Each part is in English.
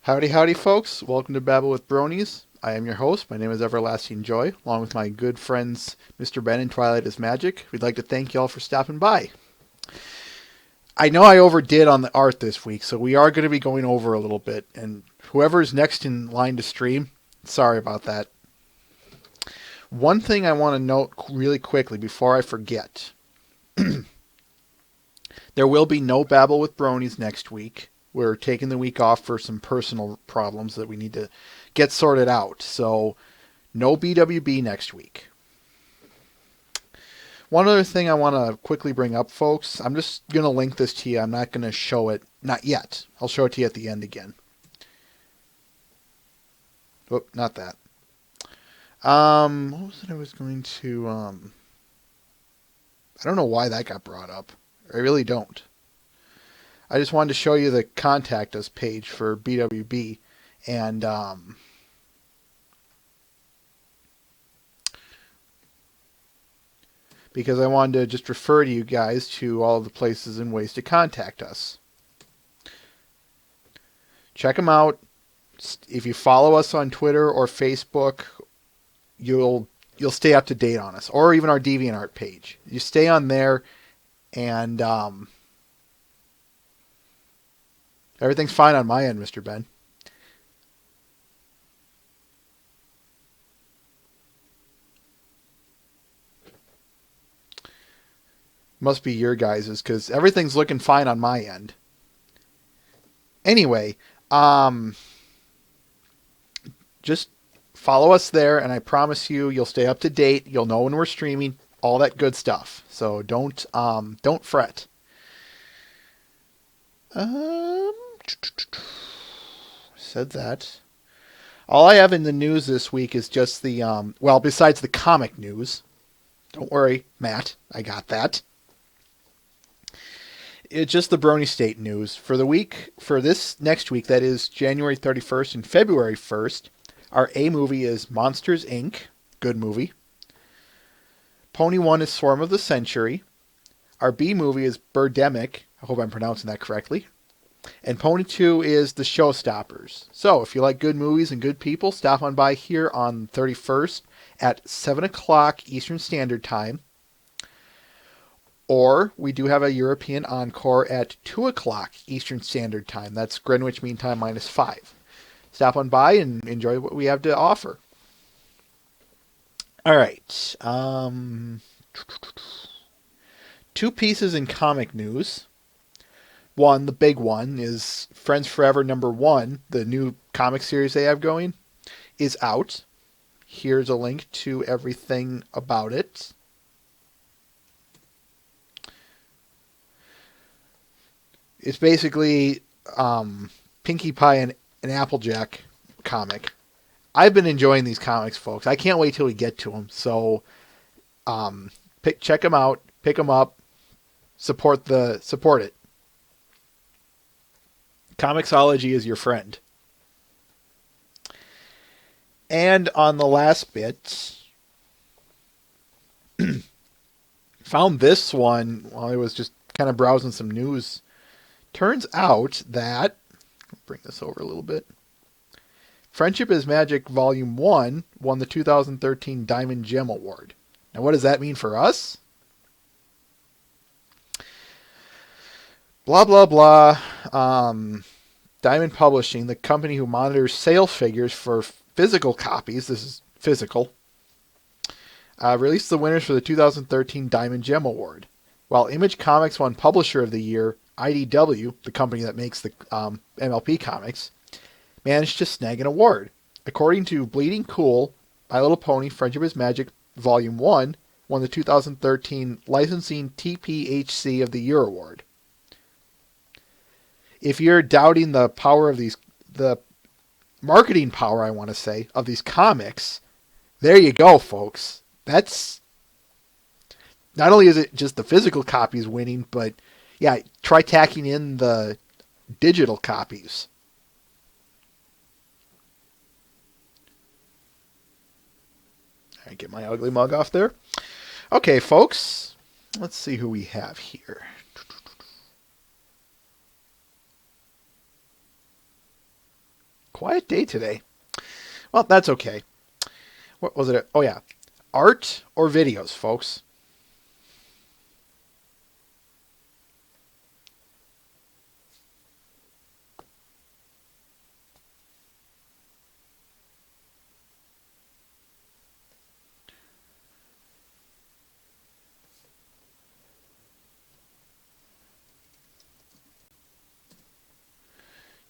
Howdy, howdy, folks. Welcome to Babble with Bronies. I am your host. My name is Everlasting Joy, along with my good friends Mr. Ben and Twilight is Magic. We'd like to thank y'all for stopping by. I know I overdid on the art this week, so we are going to be going over a little bit. And whoever's next in line to stream, sorry about that. One thing I want to note really quickly before I forget. There will be no Babble with Bronies next week. We're taking the week off for some personal problems that we need to get sorted out. So, no BwB next week. One other thing I want to quickly bring up, folks. I'm just going to link this to you. I'm not going to show it. Not yet. I'll show it to you at the end again. Oh, not that. What was it I was going to... I don't know why that got brought up. I really don't. I just wanted to show you the contact us page for BwB, and because I wanted to just refer to you guys to all the places and ways to contact us. Check them out. If you follow us on Twitter or Facebook, you'll stay up to date on us, or even our DeviantArt page. You stay on there, and everything's fine on my end, Mr. Ben. Must be your guys's, because everything's looking fine on my end. Anyway, just follow us there, and I promise you'll stay up to date. You'll know when we're streaming, all that good stuff. So don't fret. Said that. All I have in the news this week is just the, besides the comic news. Don't worry, Matt, I got that. It's just the Brony State news. For this next week, that is January 31st and February 1st, our A movie is Monsters, Inc. Good movie. Pony 1 is Swarm of the Century. Our B movie is Birdemic. I hope I'm pronouncing that correctly. And Pony 2 is The Showstoppers. So, if you like good movies and good people, stop on by here on the 31st at 7 o'clock Eastern Standard Time. Or, we do have a European encore at 2 o'clock Eastern Standard Time. That's Greenwich Mean Time minus 5. Stop on by and enjoy what we have to offer. Alright. 2 pieces in comic news. One, the big one, is Friends Forever #1, the new comic series they have going, is out. Here's a link to everything about it. It's basically Pinkie Pie and an Applejack comic. I've been enjoying these comics, folks. I can't wait till we get to them. So check them out, pick them up, support it. Comixology is your friend. And on the last bit, found this one while I was just kind of browsing some news. Turns out that, bring this over a little bit, Friendship is Magic Volume 1 won the 2013 Diamond Gem Award. Now what does that mean for us? Blah, blah, blah. Diamond Publishing, the company who monitors sale figures for physical copies, this is physical, released the winners for the 2013 Diamond Gem Award. While Image Comics won Publisher of the Year, IDW, the company that makes the MLP comics, managed to snag an award. According to Bleeding Cool, My Little Pony Friendship is Magic Volume 1 won the 2013 Licensing TPHC of the Year Award. If you're doubting the power of the marketing power, I want to say, of these comics, there you go, folks. That's, not only is it just the physical copies winning, but yeah, try tacking in the digital copies. All right, get my ugly mug off there. Okay, folks, let's see who we have here. Quiet day today. Well, that's okay. What was it? Oh, yeah. Art or videos, folks?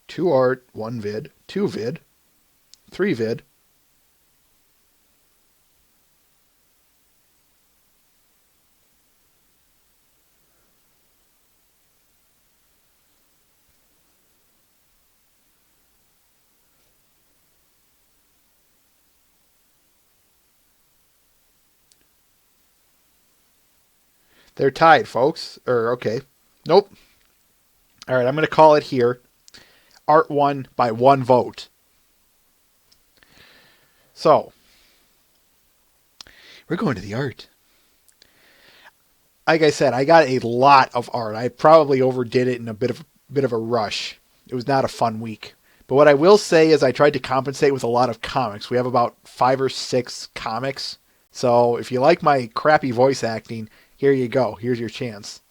Two art, one vid, two vid, three vid. They're tied, folks. Okay. Nope. All right, I'm going to call it here. Art won by one vote. So, we're going to the art. Like I said, I got a lot of art. I probably overdid it in a bit of a rush. It was not a fun week. But what I will say is I tried to compensate with a lot of comics. We have about 5 or 6 comics. So if you like my crappy voice acting, here you go. Here's your chance.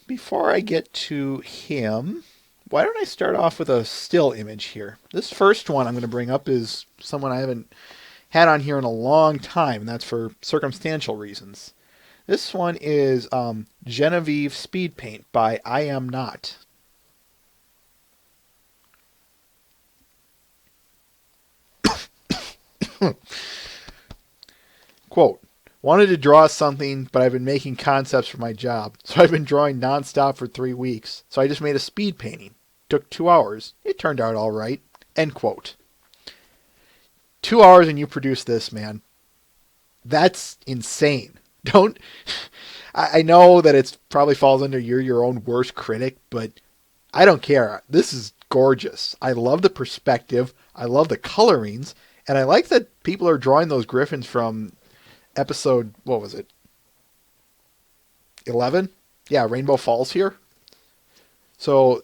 Before I get to him, why don't I start off with a still image here? This first one I'm going to bring up is someone I haven't had on here in a long time, and that's for circumstantial reasons. This one is Genevieve Speed Paint by I Am Not. Quote, wanted to draw something, but I've been making concepts for my job, so I've been drawing nonstop for 3 weeks. So I just made a speed painting. Took 2 hours. It turned out all right. End quote. 2 hours and you produce this, man. That's insane. Don't. I know that it probably falls under you're your own worst critic, but I don't care. This is gorgeous. I love the perspective. I love the colorings. And I like that people are drawing those griffins from episode, what was it? 11? Yeah, Rainbow Falls here. So,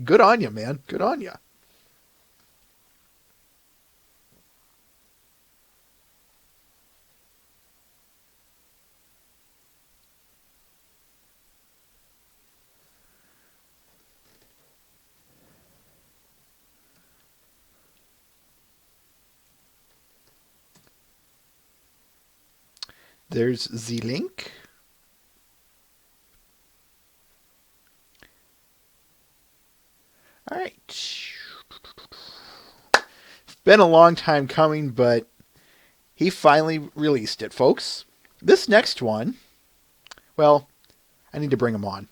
good on you, man. Good on you. There's the link. All right. Been a long time coming, but he finally released it, folks. This next one, well, I need to bring him on.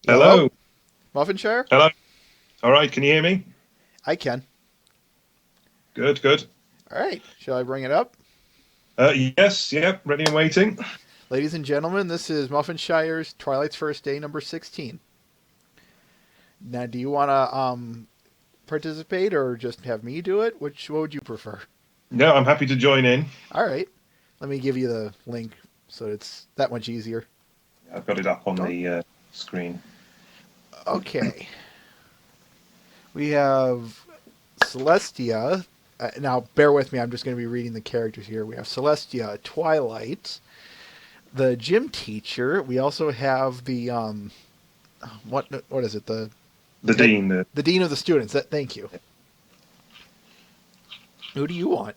Hello. Muffinshire? Hello. All right. Can you hear me? I can. Good, good. All right. Shall I bring it up? Yes, yeah, ready and waiting. Ladies and gentlemen, this is Muffinshire's Twilight's First Day number 16. Now, do you want to participate or just have me do it? What would you prefer? No, I'm happy to join in. All right. Let me give you the link so it's that much easier. I've got it up on the screen. Okay. We have Celestia. Now, bear with me. I'm just going to be reading the characters here. We have Celestia, Twilight, the gym teacher. We also have the what is it? The dean. The dean of the students. Thank you. Who do you want?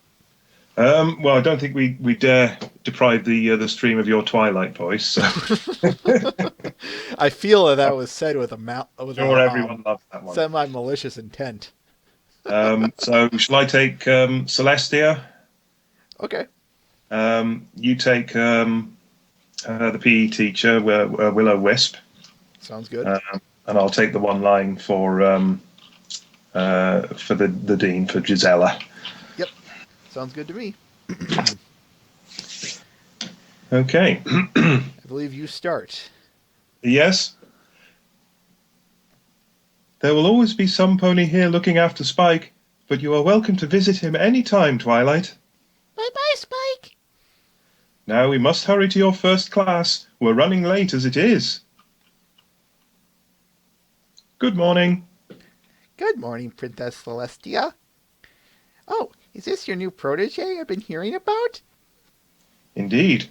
Well, I don't think we dare deprive the stream of your Twilight voice. So. I feel that was said with everyone loves that one. Semi-malicious intent. So shall I take Celestia? Okay. You take the PE teacher, Willow-Wisp. Sounds good. And I'll take the one line for the dean, for Gisela. Yep. Sounds good to me. Okay. I believe you start. Yes. There will always be some pony here looking after Spike, but you are welcome to visit him any time, Twilight. Bye-bye, Spike. Now we must hurry to your first class. We're running late as it is. Good morning. Good morning, Princess Celestia. Oh, is this your new protege I've been hearing about? Indeed.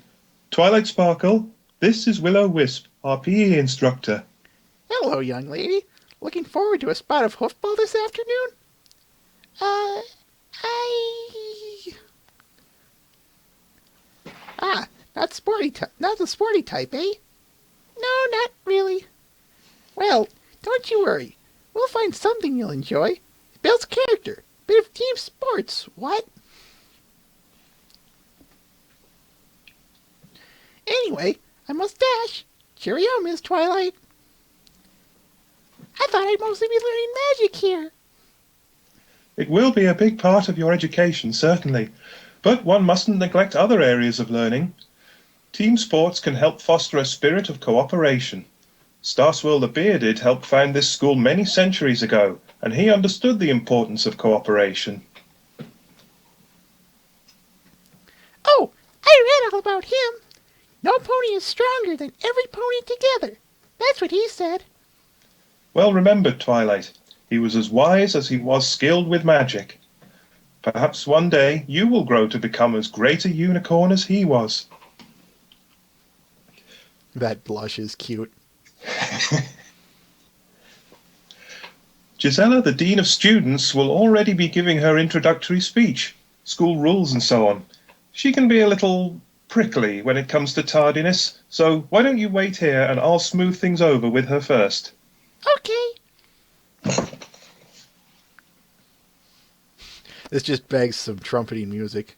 Twilight Sparkle, this is Will-O-Wisp, our PE instructor. Hello, young lady. Looking forward to a spot of hoofball this afternoon? I... Ah, not the sporty type, eh? No, not really. Well, don't you worry. We'll find something you'll enjoy. It builds character. Bit of team sports, what? Anyway, I must dash. Cheerio, Miss Twilight. I thought I'd mostly be learning magic here. It will be a big part of your education, certainly, but one mustn't neglect other areas of learning. Team sports can help foster a spirit of cooperation. Starswirl the Bearded helped found this school many centuries ago, and he understood the importance of cooperation. Oh, I read all about him. No pony is stronger than every pony together. That's what he said. Well remembered, Twilight. He was as wise as he was skilled with magic. Perhaps one day you will grow to become as great a unicorn as he was. That blush is cute. Gisela, the Dean of Students, will already be giving her introductory speech, school rules and so on. She can be a little prickly when it comes to tardiness, so why don't you wait here and I'll smooth things over with her first. Okay. This just begs some trumpeting music.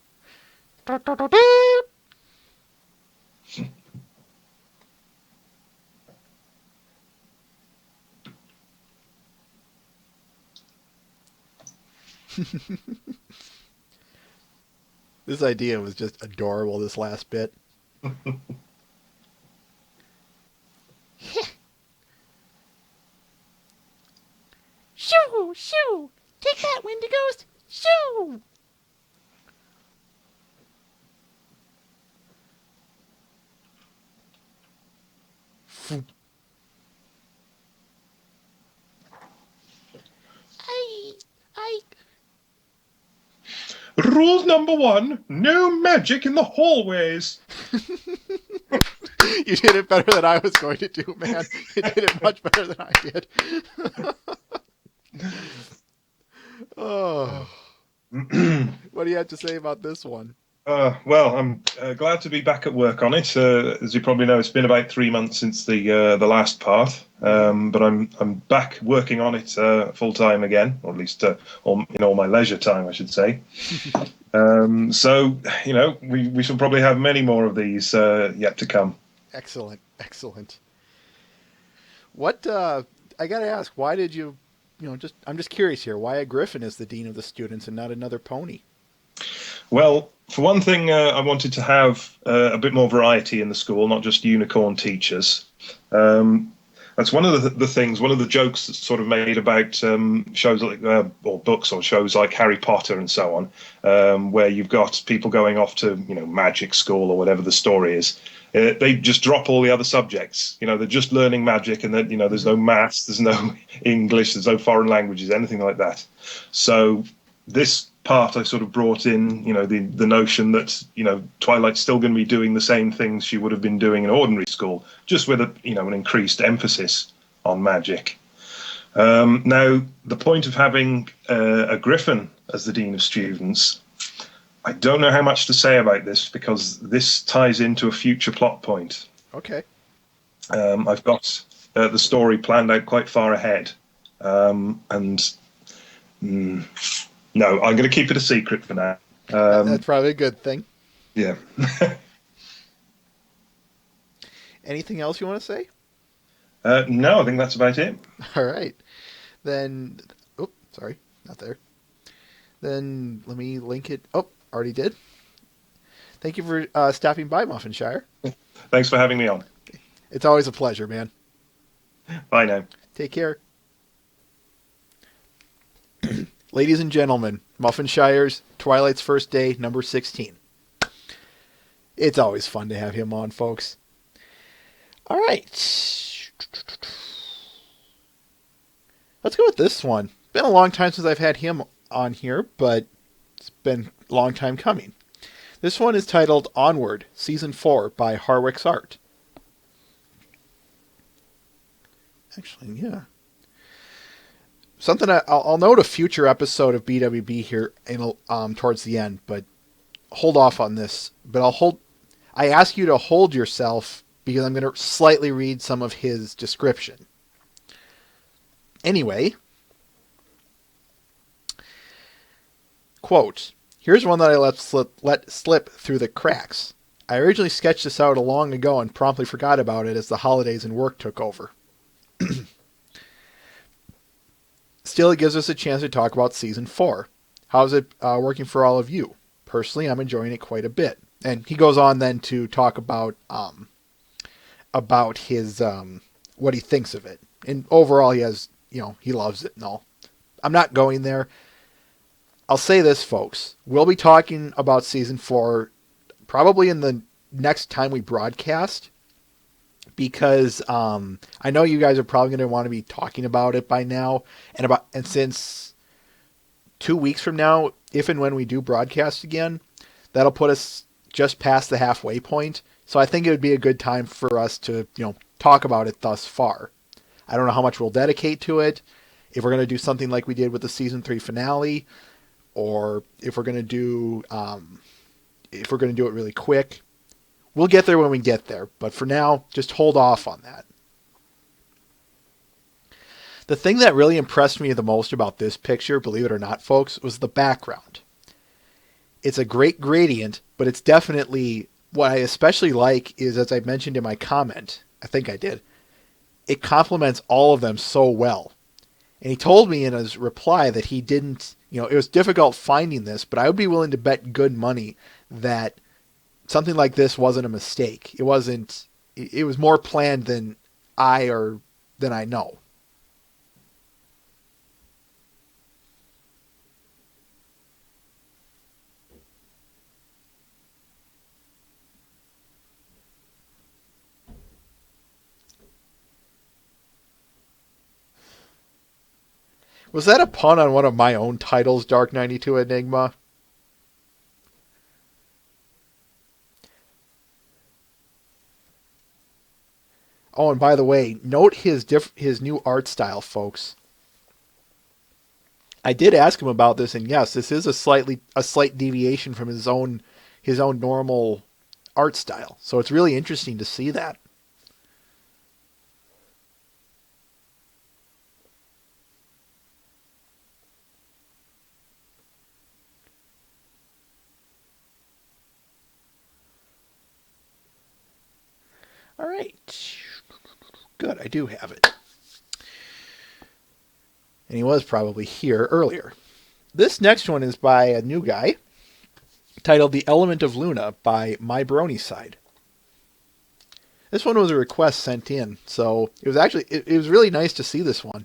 This idea was just adorable, this last bit. Shoo, shoo. Take that, Wendigos. Shoo. I... Rule number 1, no magic in the hallways. You did it better than I was going to do, man. You did it much better than I did. Oh. What do you have to say about this one? Well, I'm glad to be back at work on it. As you probably know, it's been about 3 months since the last part, but I'm back working on it full time again, or at least in all my leisure time, I should say. So we shall probably have many more of these yet to come. Excellent, excellent. What I got to ask? Why did you? I'm just curious here. Why a griffin is the dean of the students and not another pony? Well, for one thing, I wanted to have a bit more variety in the school, not just unicorn teachers. That's one of the things, one of the jokes that's sort of made about shows like, or books or shows like Harry Potter and so on, where you've got people going off to, magic school or whatever the story is. They just drop all the other subjects. They're just learning magic, and then, there's no maths, there's no English, there's no foreign languages, anything like that. So this part I sort of brought in, the notion that, Twilight's still going to be doing the same things she would have been doing in ordinary school, just with an increased emphasis on magic. Now, the point of having a griffin as the dean of students, I don't know how much to say about this because this ties into a future plot point. Okay. I've got the story planned out quite far ahead, no, I'm going to keep it a secret for now. That's probably a good thing. Yeah. Anything else you want to say? No, I think that's about it. All right. Then, sorry, not there. Then let me link it. Oh, already did. Thank you for stopping by, Muffinshire. Thanks for having me on. It's always a pleasure, man. Bye now. Take care. Ladies and gentlemen, Muffinshire's Twilight's First Day, number 16. It's always fun to have him on, folks. All right. Let's go with this one. Been a long time since I've had him on here, but it's been a long time coming. This one is titled Onward, Season 4 by Harwick's Art. Actually, yeah. Something I'll note a future episode of BwB here towards the end, but hold off on this. But I ask you to hold yourself because I'm going to slightly read some of his description. Anyway, quote, here's one that I let slip through the cracks. I originally sketched this out long ago and promptly forgot about it as the holidays and work took over. Still, it gives us a chance to talk about Season 4. How's it working for all of you? Personally, I'm enjoying it quite a bit. And he goes on then to talk about his what he thinks of it. And overall, he loves it and all. I'm not going there. I'll say this, folks. We'll be talking about Season 4 probably in the next time we broadcast, because I know you guys are probably going to want to be talking about it by now, and since 2 weeks from now, if and when we do broadcast again, that'll put us just past the halfway point. So I think it would be a good time for us to talk about it thus far. I don't know how much we'll dedicate to it, if we're going to do something like we did with the Season 3 finale, or if we're going to do it really quick. We'll get there when we get there, but for now, just hold off on that. The thing that really impressed me the most about this picture, believe it or not, folks, was the background. It's a great gradient, but it's definitely, what I especially like is, as I mentioned in my comment, I think I did, it complements all of them so well. And he told me in his reply that he didn't, it was difficult finding this, but I would be willing to bet good money that something like this wasn't a mistake. It wasn't. It was more planned than I know. Was that a pun on one of my own titles, Dark 92 Enigma? Oh, and by the way, note his new art style, folks. I did ask him about this, and yes, this is a slight deviation from his own normal art style. So it's really interesting to see that. All right. Good, I do have it. And he was probably here earlier. This next one is by a new guy, titled The Element of Luna by My Brony Side. This one was a request sent in, so it was actually, it was really nice to see this one.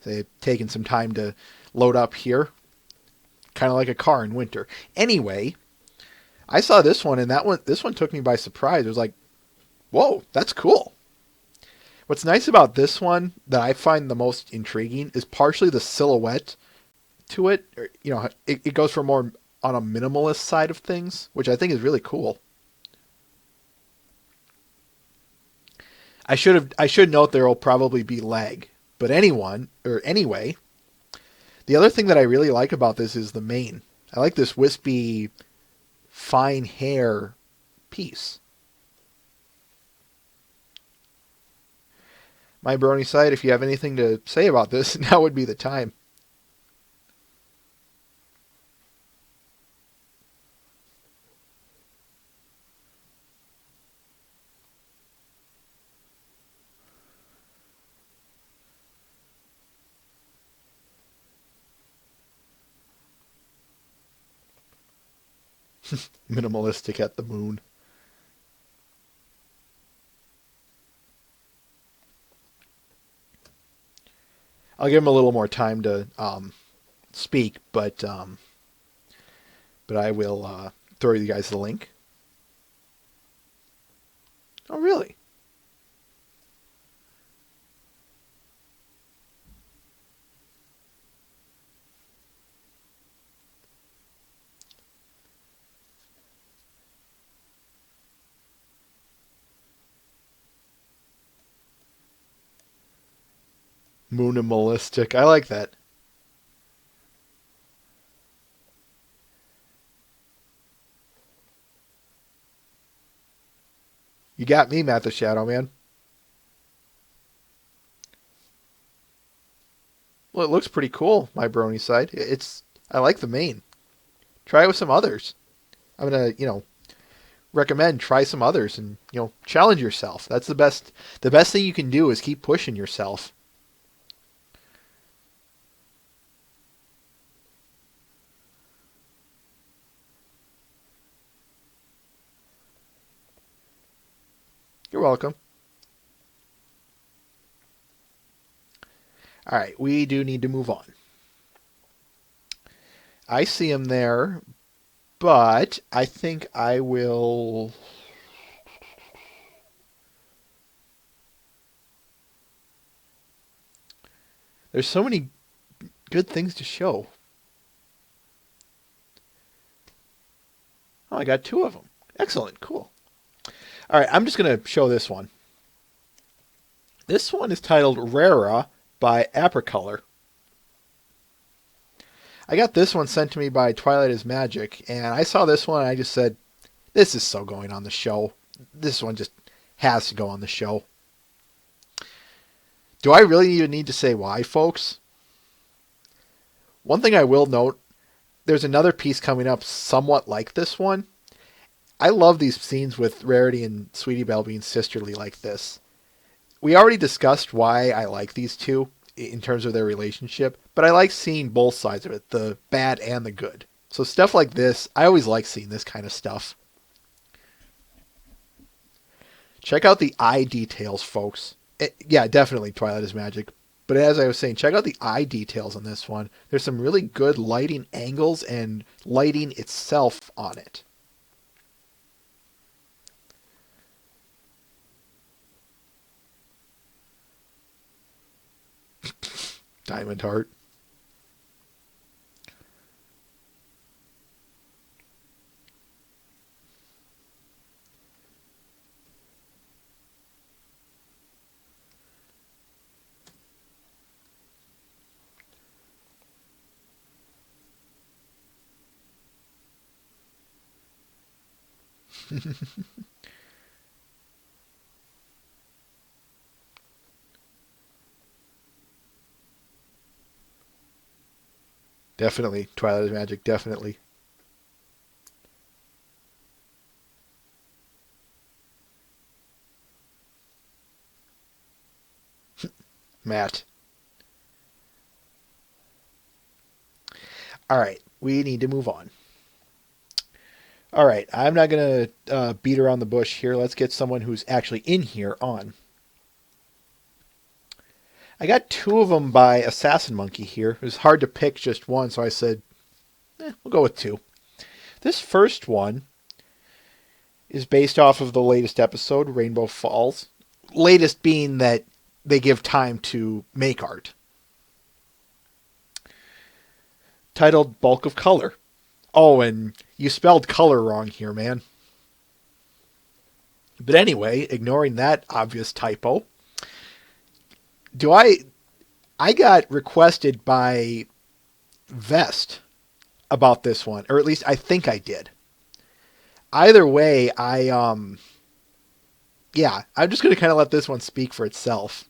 They've taken some time to load up here. Kind of like a car in winter. Anyway, I saw this one, and this one took me by surprise. It was like, whoa, that's cool. What's nice about this one that I find the most intriguing is partially the silhouette to it. It goes for more on a minimalist side of things, which I think is really cool. I should note there will probably be lag, but anyway, the other thing that I really like about this is the mane. I like this wispy, fine hair piece. My Brony Side, if you have anything to say about this, now would be the time. Minimalistic at the moon. I'll give him a little more time to speak, but I will throw you guys the link. Oh, really? Moonimalistic. I like that. You got me, Matt the Shadow Man. Well, it looks pretty cool, my brony side. I like the main. Try it with some others. I'm gonna, recommend try some others and, challenge yourself. That's the best. The best thing you can do is keep pushing yourself. You're welcome. All right, we do need to move on. I see him there, but I think I will. There's so many good things to show. Oh, I got two of them. Excellent, cool. All right, I'm just going to show this one. This one is titled Rara by Apricolor. I got this one sent to me by Twilight is Magic, and I saw this one and I just said, this is so going on the show. This one just has to go on the show. Do I really even need to say why, folks? One thing I will note, there's another piece coming up somewhat like this one. I love these scenes with Rarity and Sweetie Belle being sisterly like this. We already discussed why I like these two in terms of their relationship, but I like seeing both sides of it, the bad and the good. So stuff like this, I always like seeing this kind of stuff. Check out the eye details, folks. Yeah, definitely Twilight is Magic. But as I was saying, check out the eye details on this one. There's some really good lighting angles and lighting itself on it. Diamond Heart. Definitely. Twilight is Magic, definitely. Matt. All right, we need to move on. All right, I'm not going to beat around the bush here. Let's get someone who's actually in here on. I got two of them by Assassin Monkey here. It was hard to pick just one, so I said, we'll go with two. This first one is based off of the latest episode, Rainbow Falls. Latest being that they give time to make art. Titled Bulk of Color. Oh, and you spelled color wrong here, man. But anyway, ignoring that obvious typo, I got requested by Vest about this one, or at least I think I did. Either way, I'm just going to kind of let this one speak for itself.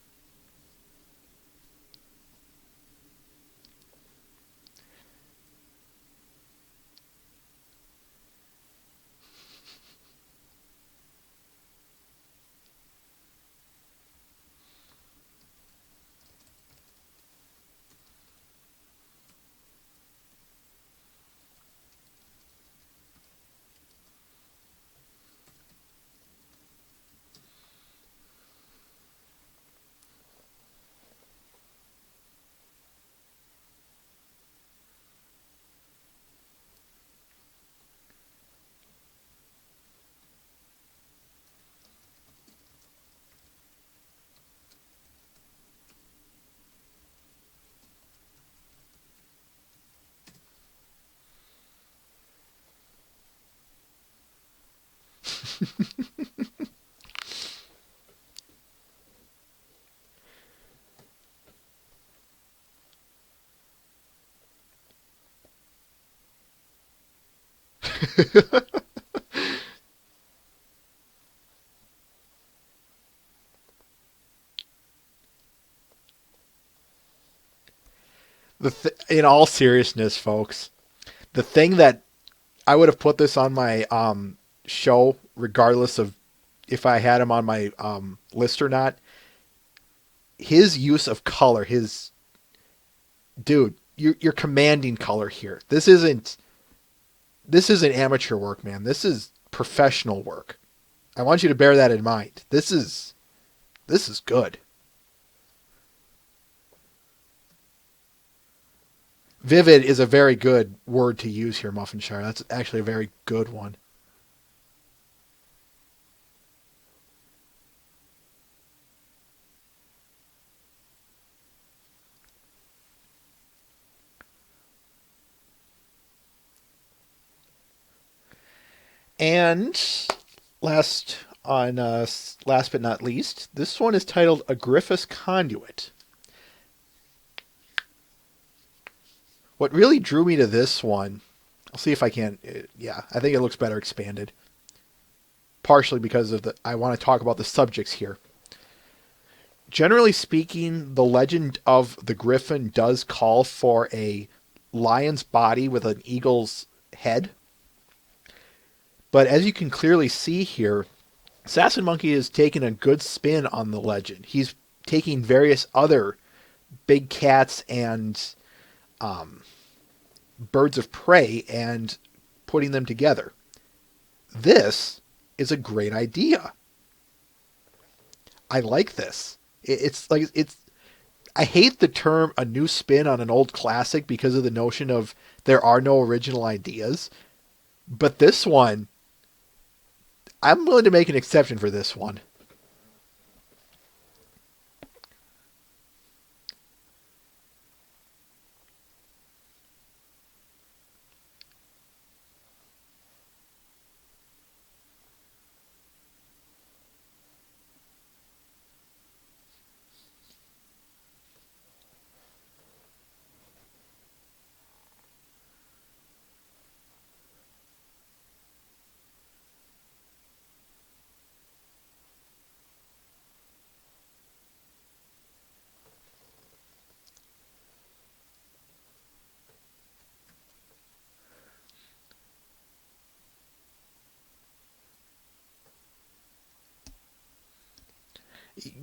In all seriousness, folks, the thing that I would have put this on my show, regardless of if I had him on my list or not. His use of color, his dude, you're commanding color here. This isn't amateur work, man. This is professional work. I want you to bear that in mind. This is good. Vivid is a very good word to use here, Muffinshire. That's actually a very good one. And last but not least, this one is titled A Griffiths Conduit. What really drew me to this one, I'll see if I can, yeah, I think it looks better expanded. Partially because of I want to talk about the subjects here. Generally speaking, the legend of the Griffin does call for a lion's body with an eagle's head. But as you can clearly see here, Assassin Monkey is taking a good spin on the legend. He's taking various other big cats and birds of prey and putting them together. This is a great idea. I like this. I hate the term a new spin on an old classic because of the notion of there are no original ideas. But this one, I'm willing to make an exception for this one.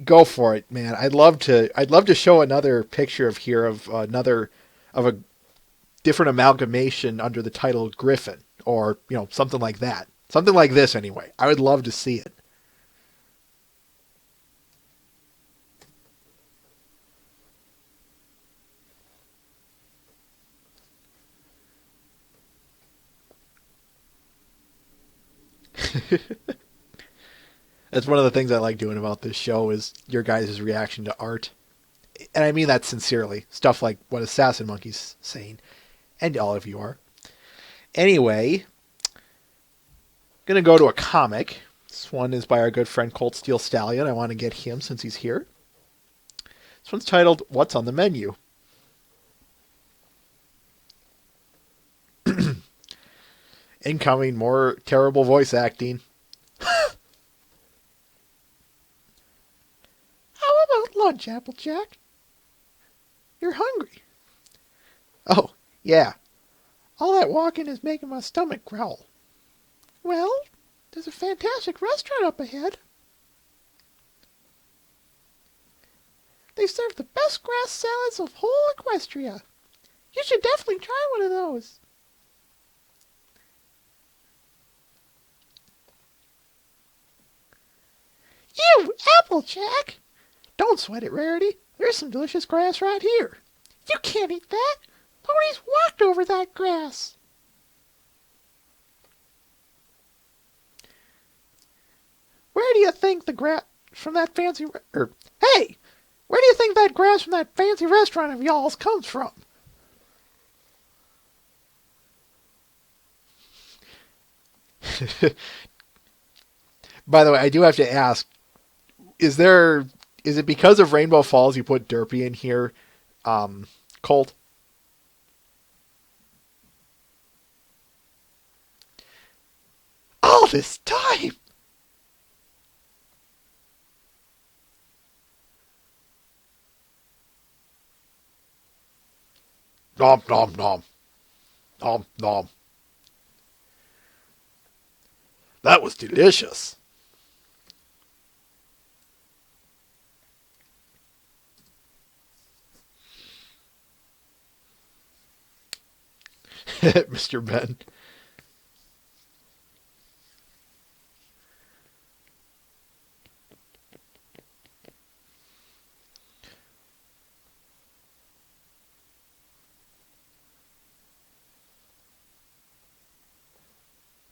Go for it, man. I'd love to show another picture of a different amalgamation under the title Griffin, or something like that. Something like this anyway. I would love to see it. That's one of the things I like doing about this show is your guys' reaction to art. And I mean that sincerely. Stuff like what Assassin Monkey's saying. And all of you are. Anyway, gonna go to a comic. This one is by our good friend Colt Steel Stallion. I want to get him since he's here. This one's titled What's on the Menu? Incoming, more terrible voice acting. How about lunch, Applejack? You're hungry. Oh, yeah. All that walking is making my stomach growl. Well, there's a fantastic restaurant up ahead. They serve the best grass salads of whole Equestria. You should definitely try one of those. You, Applejack! Don't sweat it, Rarity. There's some delicious grass right here. You can't eat that. Nobody's walked over that grass. Where do you think the grass from that fancy... hey! Where do you think that grass from that fancy restaurant of y'all's comes from? By the way, I do have to ask: is it because of Rainbow Falls you put Derpy in here, Colt? All this time! Nom nom nom nom nom. That was delicious. Mr. Ben.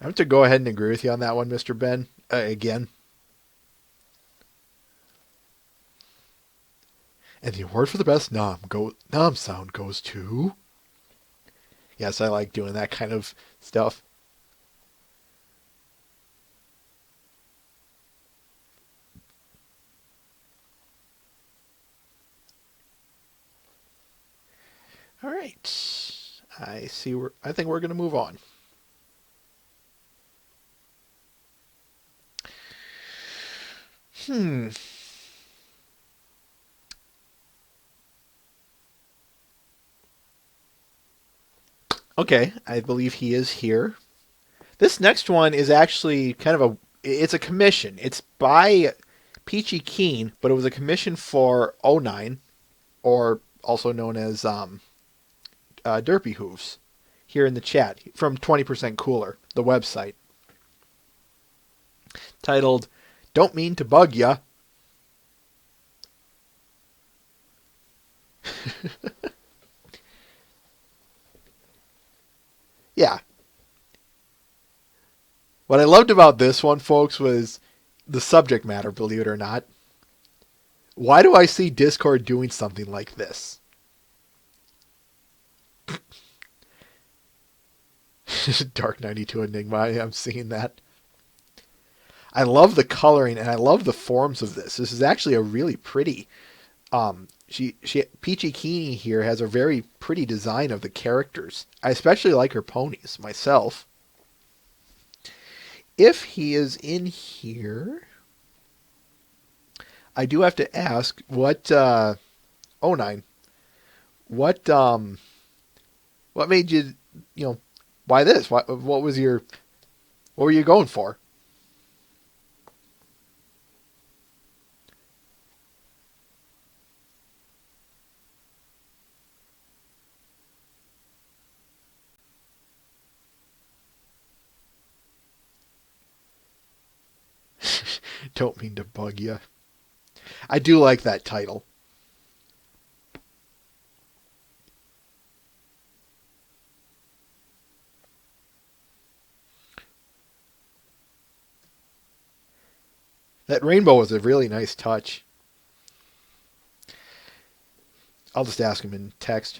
I have to go ahead and agree with you on that one, Mr. Ben. Again. And the award for the best nom sound goes to. Yes, I like doing that kind of stuff. All right. I think we're going to move on. Hmm. Okay, I believe he is here. This next one is actually it's a commission. It's by Peachy Keen, but it was a commission for '09, or also known as Derpy Hooves, here in the chat from 20% Cooler, the website, titled "Don't Mean to Bug Ya." Yeah. What I loved about this one, folks, was the subject matter, believe it or not. Why do I see Discord doing something like this? Dark 92 Enigma, I'm seeing that. I love the coloring and I love the forms of this. This is actually a really pretty. Peachy Keeney here has a very pretty design of the characters. I especially like her ponies myself. If he is in here, I do have to ask what. Oh nine. What made you? Why this? What was your? What were you going for? Don't mean to bug you. I do like that title. That rainbow was a really nice touch. I'll just ask him in text.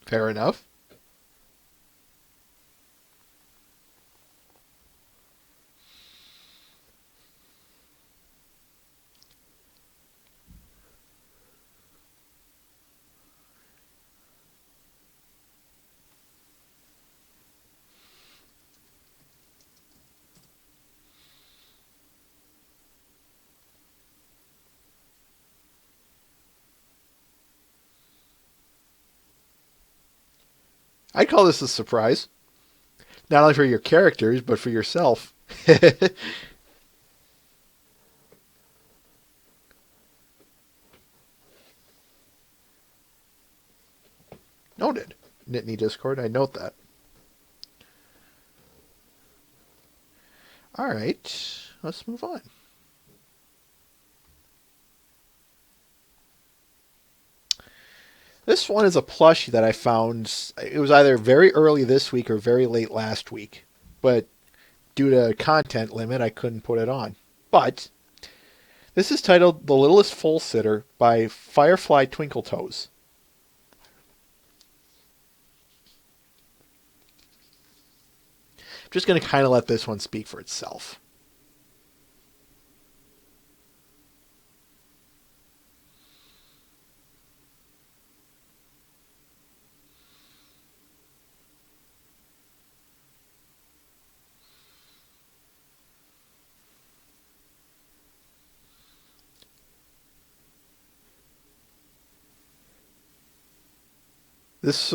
Fair enough. I call this a surprise. Not only for your characters, but for yourself. Noted. Nittany Discord, I note that. Alright, let's move on. This one is a plushie that I found. It was either very early this week or very late last week. But due to content limit, I couldn't put it on. But this is titled The Littlest Full Sitter by Firefly Twinkletoes. I'm just going to kind of let this one speak for itself. This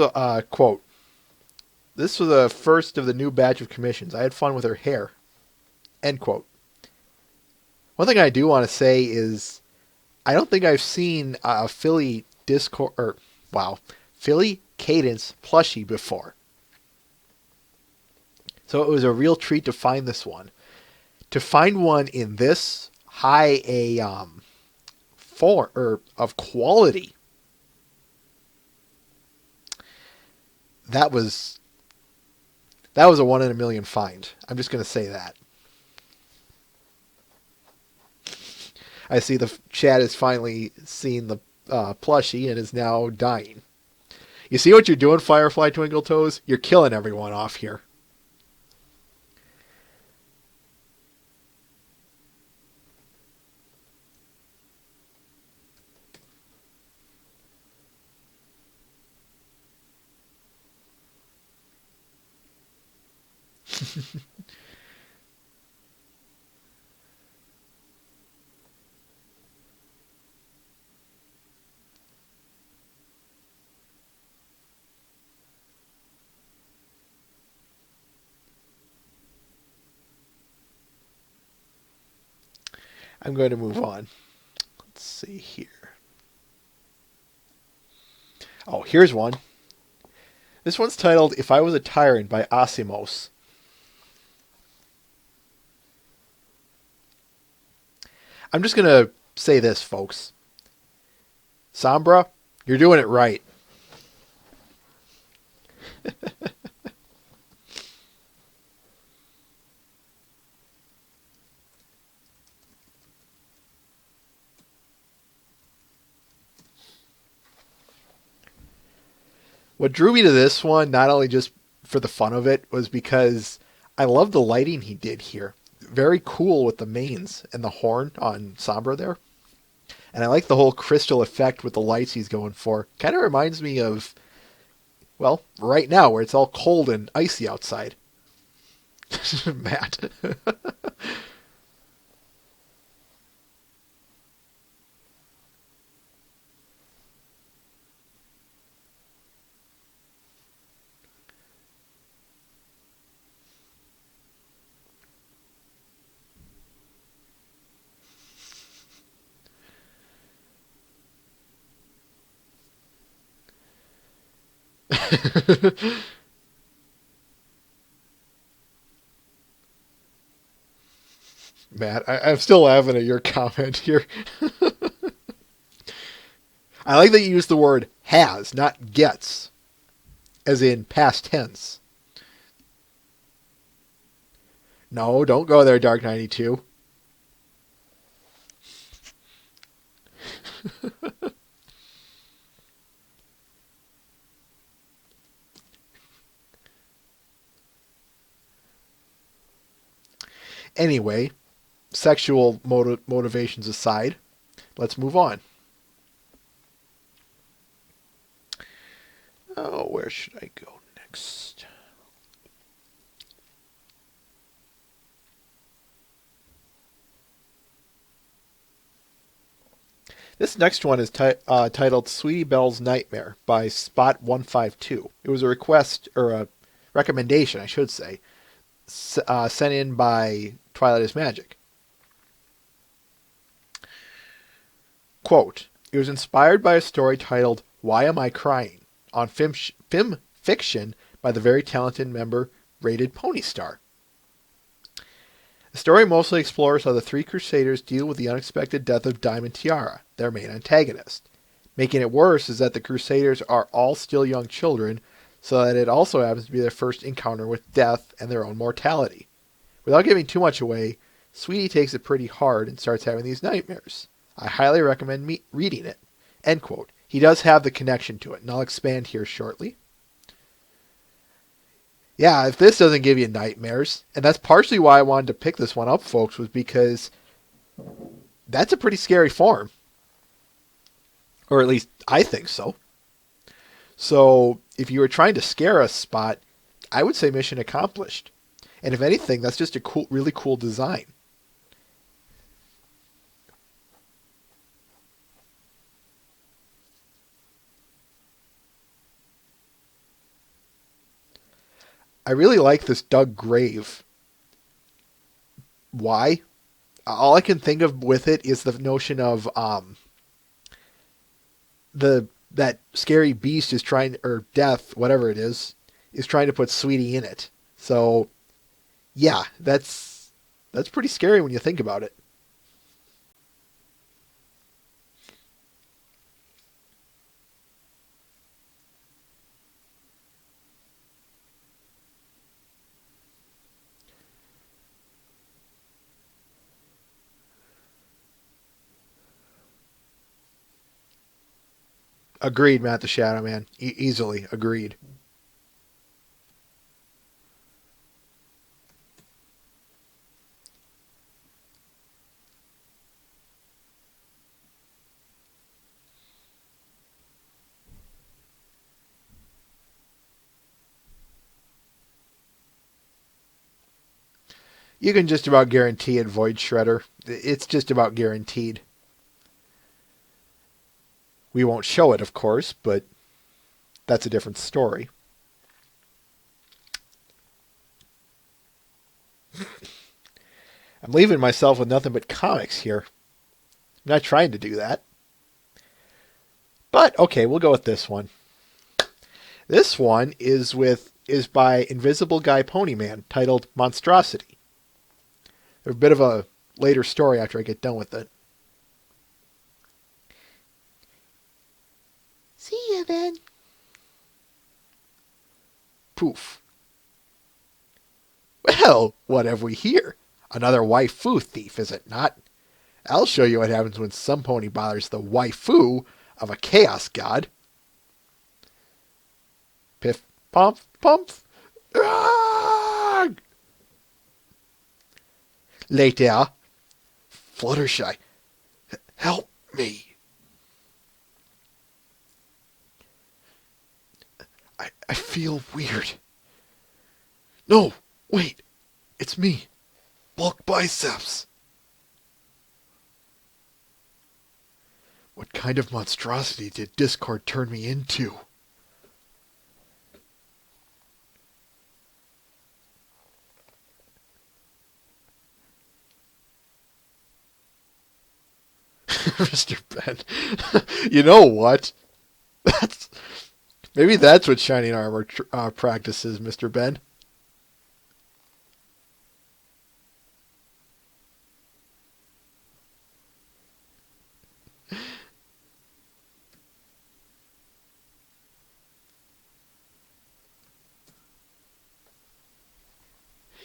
quote. This was the first of the new batch of commissions. I had fun with her hair. End quote. One thing I do want to say is I don't think I've seen a Philly Philly Cadence plushie before. So it was a real treat to find this one. To find one in this high of quality. That was a 1 in a million find. I'm just going to say that. I see the chat has finally seen the plushie and is now dying. You see what you're doing, Firefly Twinkletoes? You're killing everyone off here. I'm going to move on. Let's see here. Oh, here's one. This one's titled If I Was a Tyrant by Asimos. I'm just going to say this, folks. Sombra, you're doing it right. What drew me to this one, not only just for the fun of it, was because I love the lighting he did here. Very cool with the mains and the horn on Sombra there. And I like the whole crystal effect with the lights he's going for. Kind of reminds me of, well, right now where it's all cold and icy outside. Matt. Matt, I'm still laughing at your comment here. I like that you use the word has, not gets, as in past tense. No, don't go there, Dark 92. Anyway, sexual motivations aside, let's move on. Oh, where should I go next? This next one is titled Sweetie Belle's Nightmare by Spot152. It was a request, or a recommendation, I should say, sent in by Twilight is Magic. Quote, it was inspired by a story titled Why Am I Crying? On film fiction by the very talented member Rated Pony Star. The story mostly explores how the three Crusaders deal with the unexpected death of Diamond Tiara, their main antagonist. Making it worse is that the Crusaders are all still young children, so that it also happens to be their first encounter with death and their own mortality. Without giving too much away, Sweetie takes it pretty hard and starts having these nightmares. I highly recommend reading it. End quote. He does have the connection to it, and I'll expand here shortly. Yeah, if this doesn't give you nightmares, and that's partially why I wanted to pick this one up, folks, was because that's a pretty scary form. Or at least I think so. So if you were trying to scare a Spot, I would say mission accomplished. And if anything, that's just a cool, really cool design. I really like this Doug Grave. Why? All I can think of with it is the notion of that scary beast is trying, or death, whatever it is trying to put Sweetie in it. So yeah, that's pretty scary when you think about it. Agreed, Matt the Shadow Man. Easily agreed. You can just about guarantee it, Void Shredder. It's just about guaranteed. We won't show it, of course, but that's a different story. I'm leaving myself with nothing but comics here. I'm not trying to do that. But okay, we'll go with this one. This one is by Invisible Guy Ponyman, titled Monstrosity. A bit of a later story after I get done with it. See ya then. Poof. Well, what have we here? Another waifu thief, is it not? I'll show you what happens when some pony bothers the waifu of a chaos god. Piff, pump, pump. Ah! Later, Fluttershy, help me. I feel weird. No, wait, it's me. Bulk biceps. What kind of monstrosity did Discord turn me into? Mr. Ben. You know what? That's maybe that's what Shining Armor practices, Mr. Ben.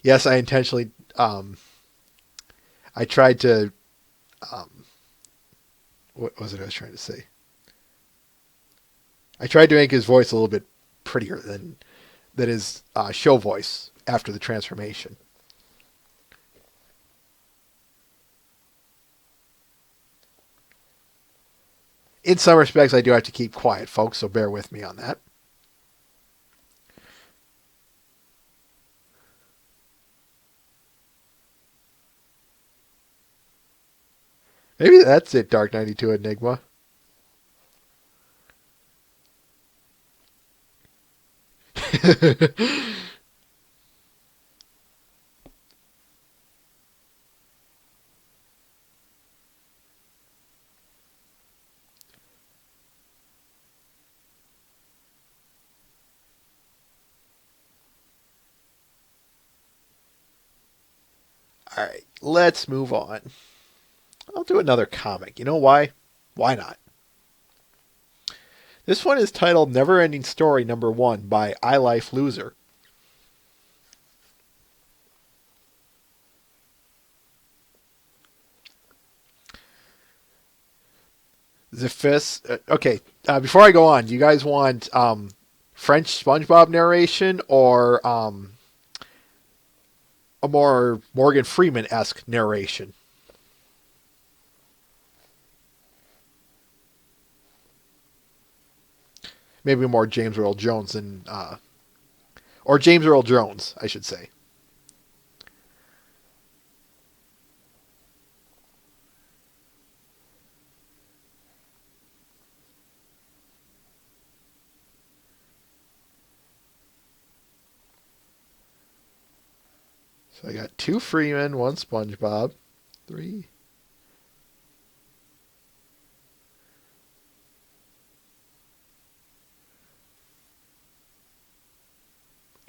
Yes, I intentionally. I tried to. What was it I was trying to say? I tried to make his voice a little bit prettier than his show voice after the transformation. In some respects, I do have to keep quiet, folks, so bear with me on that. Maybe that's it, Dark 92 Enigma. Alright, let's move on. I'll do another comic. You know why? Why not? This one is titled Never Ending Story Number 1 by iLife Loser. Okay, before I go on, do you guys want French SpongeBob narration or a more Morgan Freeman-esque narration? Maybe more James Earl Jones than, or James Earl Jones, I should say. So I got 2 Freeman, 1 SpongeBob, 3.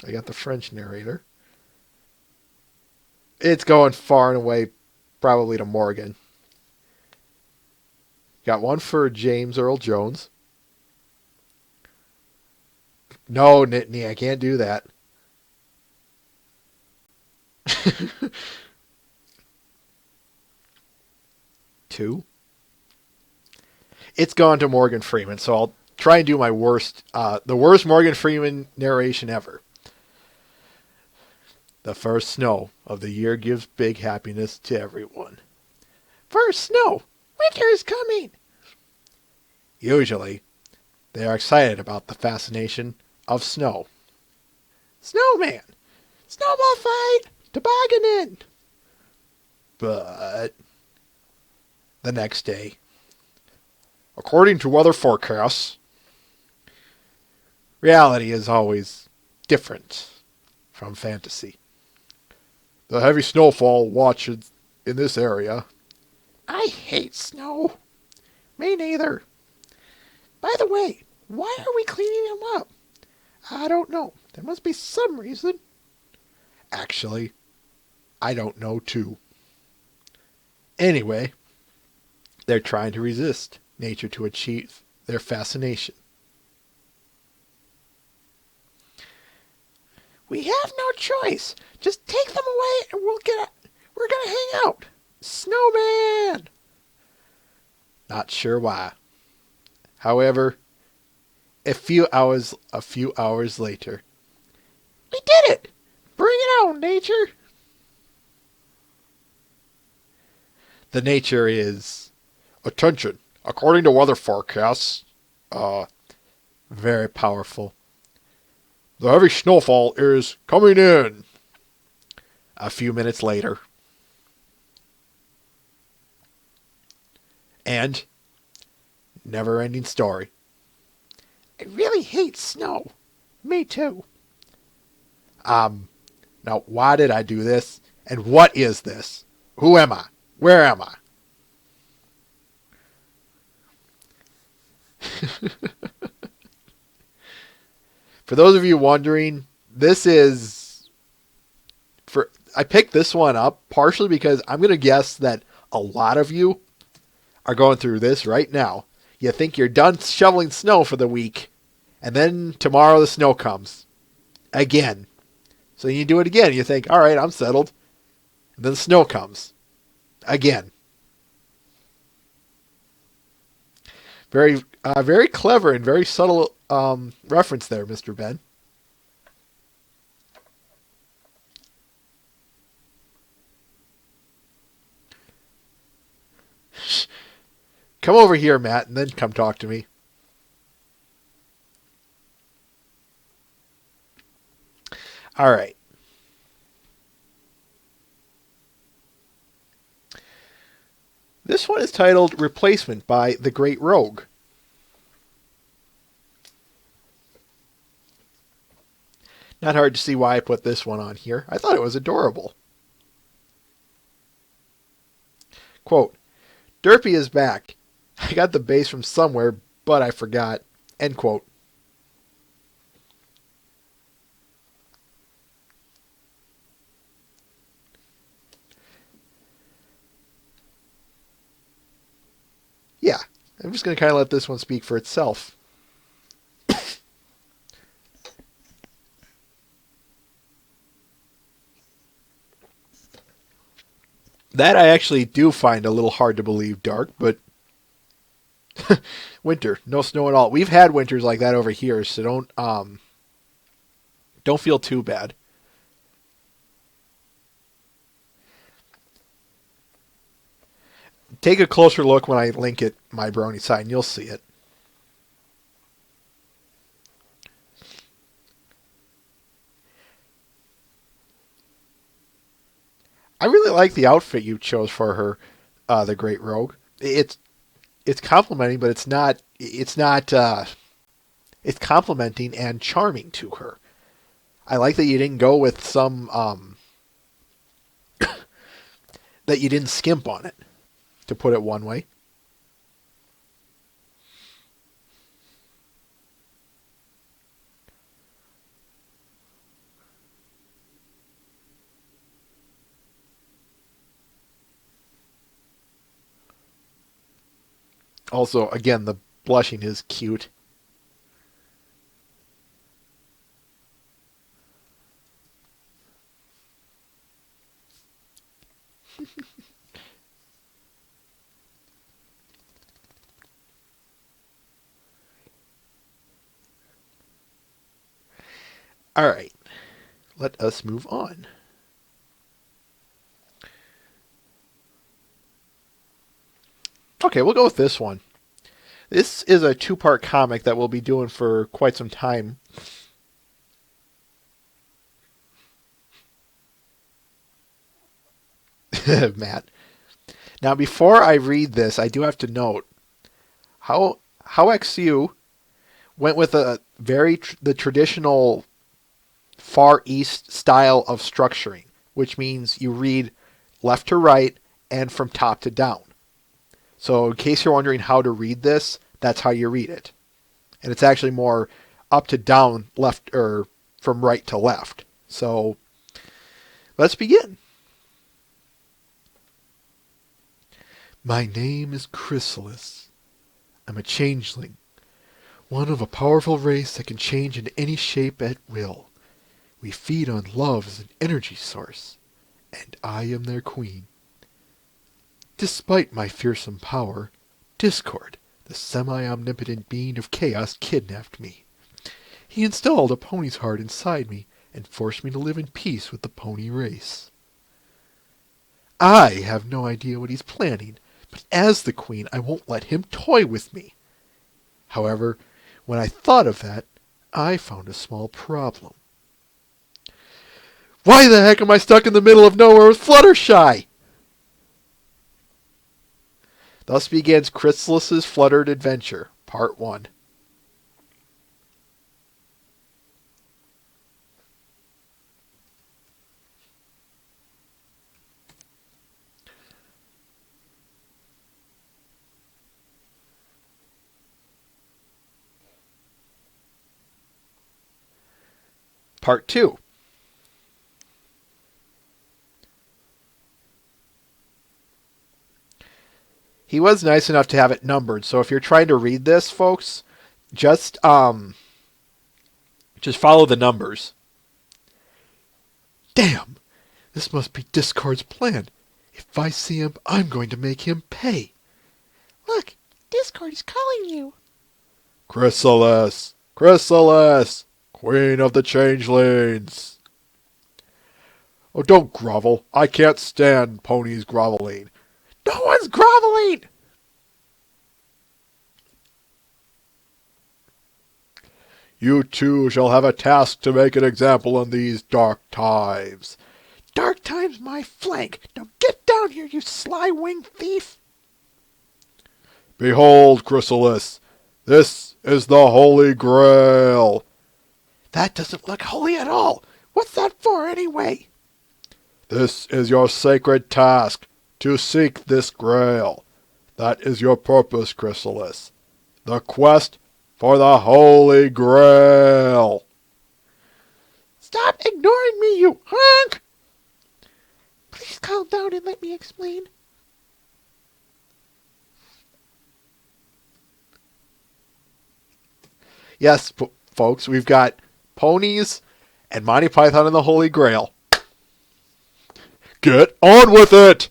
I got the French narrator. It's going far and away, probably to Morgan. Got 1 for James Earl Jones. No, Nittany, I can't do that. Two. It's gone to Morgan Freeman, so I'll try and do my worst, the worst Morgan Freeman narration ever. The first snow of the year gives big happiness to everyone. First snow! Winter is coming! Usually, they are excited about the fascination of snow. Snowman! Snowball fight! Tobogganing! But the next day, according to weather forecasts, reality is always different from fantasy. The heavy snowfall watched in this area. I hate snow. Me neither. By the way, why are we cleaning them up? I don't know. There must be some reason. Actually, I don't know too. Anyway, they're trying to resist nature to achieve their fascination. We have no choice. Just take them away and we're gonna hang out. Snowman! Not sure why. However, a few hours later. We did it! Bring it on, nature! The nature is, attention, according to weather forecasts, very powerful. The heavy snowfall is coming in. A few minutes later. And never-ending story. I really hate snow. Me too. Now why did I do this? And what is this? Who am I? Where am I? For those of you wondering, I picked this one up partially because I'm going to guess that a lot of you are going through this right now. You think you're done shoveling snow for the week, and then tomorrow the snow comes. Again. So you do it again. You think, all right, I'm settled. And then the snow comes. Again. Very, very clever and very subtle reference there, Mr. Ben. Come over here, Matt, and then come talk to me. All right. This one is titled Replacement by The Great Rogue. Not hard to see why I put this one on here. I thought it was adorable. Quote, Derpy is back. I got the base from somewhere, but I forgot. End quote. Yeah, I'm just going to kind of let this one speak for itself. That I actually do find a little hard to believe, Dark, but winter, no snow at all. We've had winters like that over here, so don't feel too bad. Take a closer look when I link it, my brony side, and you'll see it. I really like the outfit you chose for her, the Great Rogue. It's complimenting, but it's complimenting and charming to her. I like that you didn't go with some that you didn't skimp on it, to put it one way. Also, again, the blushing is cute. All right, let us move on. Okay, we'll go with this one. This is a two-part comic that we'll be doing for quite some time. Matt. Now, before I read this, I do have to note how XU went with the traditional Far East style of structuring, which means you read left to right and from top to down. So in case you're wondering how to read this, that's how you read it. And it's actually more up to down, left, or from right to left. So let's begin. My name is Chrysalis. I'm a changeling, one of a powerful race that can change into any shape at will. We feed on love as an energy source, and I am their queen. Despite my fearsome power, Discord, the semi-omnipotent being of chaos, kidnapped me. He installed a pony's heart inside me and forced me to live in peace with the pony race. I have no idea what he's planning, but as the queen, I won't let him toy with me. However, when I thought of that, I found a small problem. Why the heck am I stuck in the middle of nowhere with Fluttershy? Thus begins Chrysalis's Fluttered Adventure, Part 1. Part 2. He was nice enough to have it numbered, so if you're trying to read this, folks, just follow the numbers. Damn! This must be Discord's plan. If I see him, I'm going to make him pay. Look, Discord is calling you. Chrysalis! Chrysalis! Queen of the Changelings! Oh, don't grovel. I can't stand ponies groveling. No one's groveling! You too shall have a task to make an example in these dark times. Dark times my flank. Now get down here, you sly winged thief. Behold, Chrysalis, this is the Holy Grail. That doesn't look holy at all. What's that for, anyway? This is your sacred task, to seek this Grail. That is your purpose, Chrysalis. The quest for the Holy Grail. Stop ignoring me, you honk! Please calm down and let me explain. Yes, folks, we've got ponies and Monty Python and the Holy Grail. Get on with it!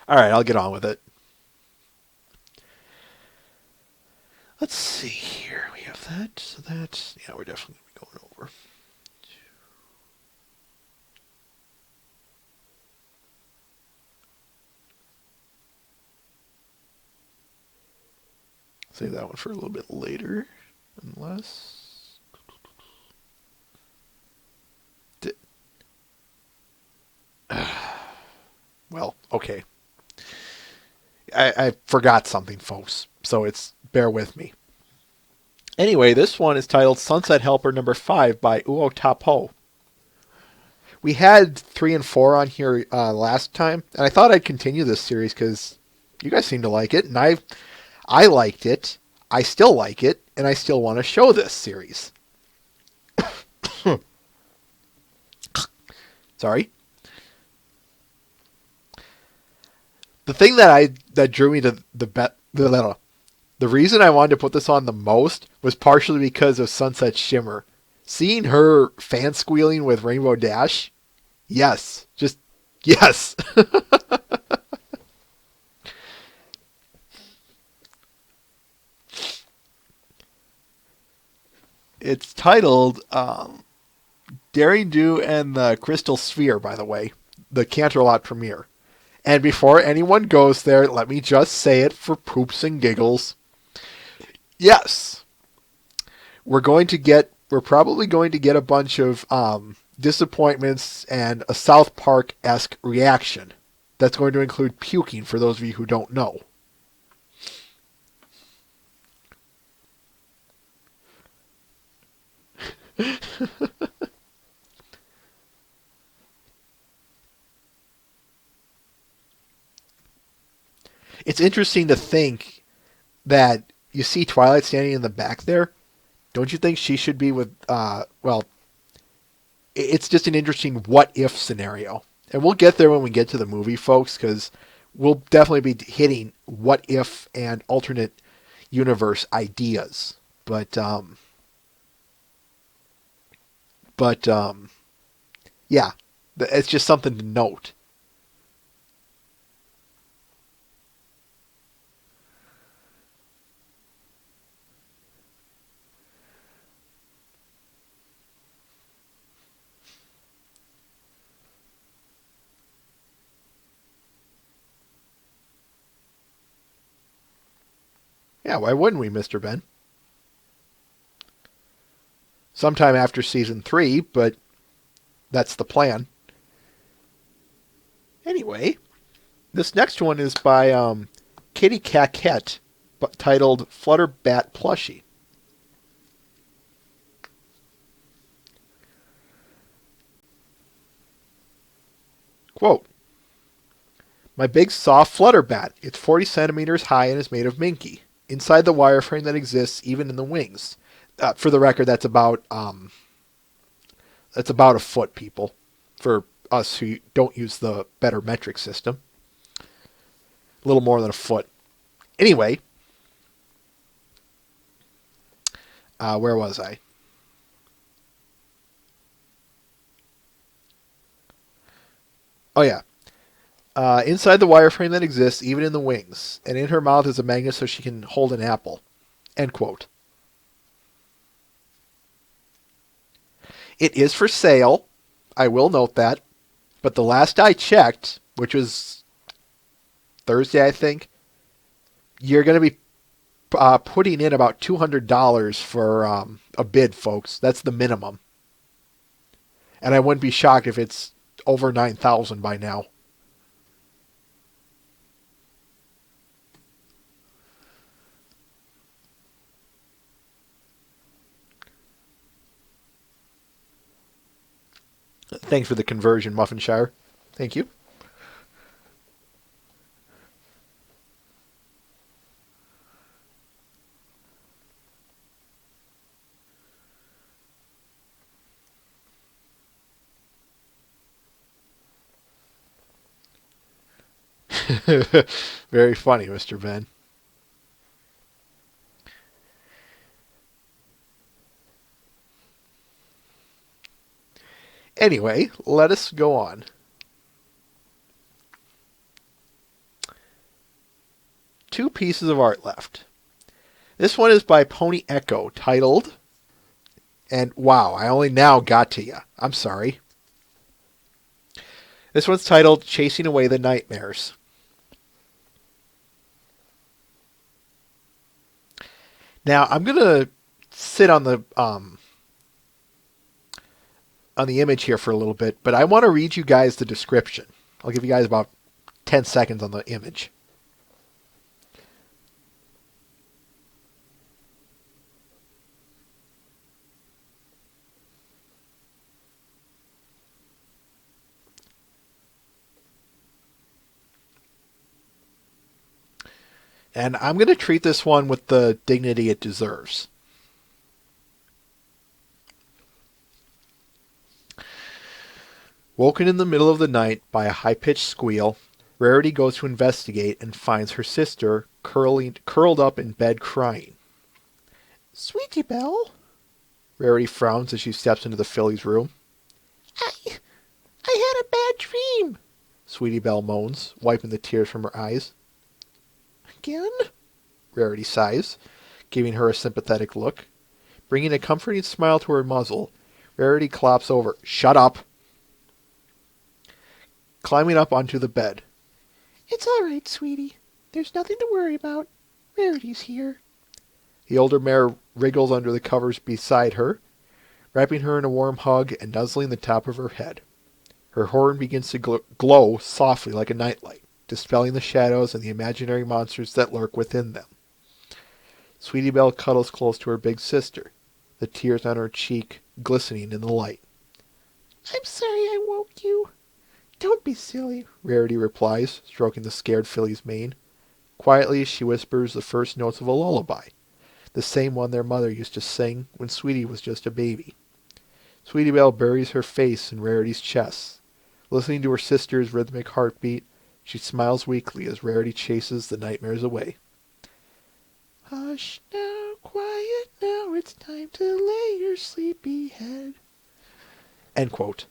All right, I'll get on with it. Let's see here. We have that. So that's, yeah, we're definitely going over. Save that one for a little bit later. Unless. Well, okay. I forgot something, folks. So it's bear with me. Anyway, this one is titled Sunset Helper number 5 by Uo Tapo. We had 3 and 4 on here last time, and I thought I'd continue this series because you guys seem to like it, and I liked it. I still like it, and I still want to show this series. Sorry. The thing that drew me to the reason I wanted to put this on the most was partially because of Sunset Shimmer. Seeing her fan squealing with Rainbow Dash, yes, just yes. It's titled Daring Do and the Crystal Sphere, by the way, the Canterlot premiere. And before anyone goes there, let me just say it for poops and giggles. Yes, we're probably going to get a bunch of disappointments and a South Park-esque reaction. That's going to include puking for those of you who don't know. It's interesting to think that you see Twilight standing in the back there. Don't you think she should be with, well, it's just an interesting what if scenario. And we'll get there when we get to the movie, folks, because we'll definitely be hitting what if and alternate universe ideas. But yeah, it's just something to note. Yeah, why wouldn't we, Mr. Ben? Sometime after season 3, but that's the plan. Anyway, this next one is by Kitty Caquette, titled Flutterbat Plushie. Quote, my big soft flutterbat. It's 40 centimeters high and is made of minky. Inside the wireframe that exists even in the wings. For the record, that's about a foot, people. For us who don't use the better metric system. A little more than a foot. Anyway, where was I? Oh yeah. Inside the wireframe that exists even in the wings, and in her mouth is a magnet so she can hold an apple. End quote. It is for sale. I will note that. But the last I checked, which was Thursday, I think, you're going to be putting in about $200 for a bid, folks. That's the minimum. And I wouldn't be shocked if it's over 9,000 by now. Thanks for the conversion, Muffinshire. Thank you. Very funny, Mr. Ben. Anyway, let us go on. two pieces of art left. This one is by Pony Echo, titled, and wow, I only now got to you. I'm sorry. This one's titled Chasing Away the Nightmares. Now, I'm going to sit on the image here for a little bit, but I want to read you guys the description. I'll give you guys about 10 seconds on the image. And I'm going to treat this one with the dignity it deserves. Woken in the middle of the night by a high-pitched squeal, Rarity goes to investigate and finds her sister curled up in bed crying. Sweetie Belle? Rarity frowns as she steps into the filly's room. I had a bad dream, Sweetie Belle moans, wiping the tears from her eyes. Again? Rarity sighs, giving her a sympathetic look. Bringing a comforting smile to her muzzle, Rarity clops over. Shut up! Climbing up onto the bed. It's all right, sweetie. There's nothing to worry about. Rarity's here. The older mare wriggles under the covers beside her, wrapping her in a warm hug and nuzzling the top of her head. Her horn begins to glow softly like a nightlight, dispelling the shadows and the imaginary monsters that lurk within them. Sweetie Belle cuddles close to her big sister, the tears on her cheek glistening in the light. I'm sorry I woke you. Don't be silly, Rarity replies, stroking the scared filly's mane. Quietly, she whispers the first notes of a lullaby, the same one their mother used to sing when Sweetie was just a baby. Sweetie Belle buries her face in Rarity's chest. Listening to her sister's rhythmic heartbeat, she smiles weakly as Rarity chases the nightmares away. Hush now, quiet now, it's time to lay your sleepy head. End quote.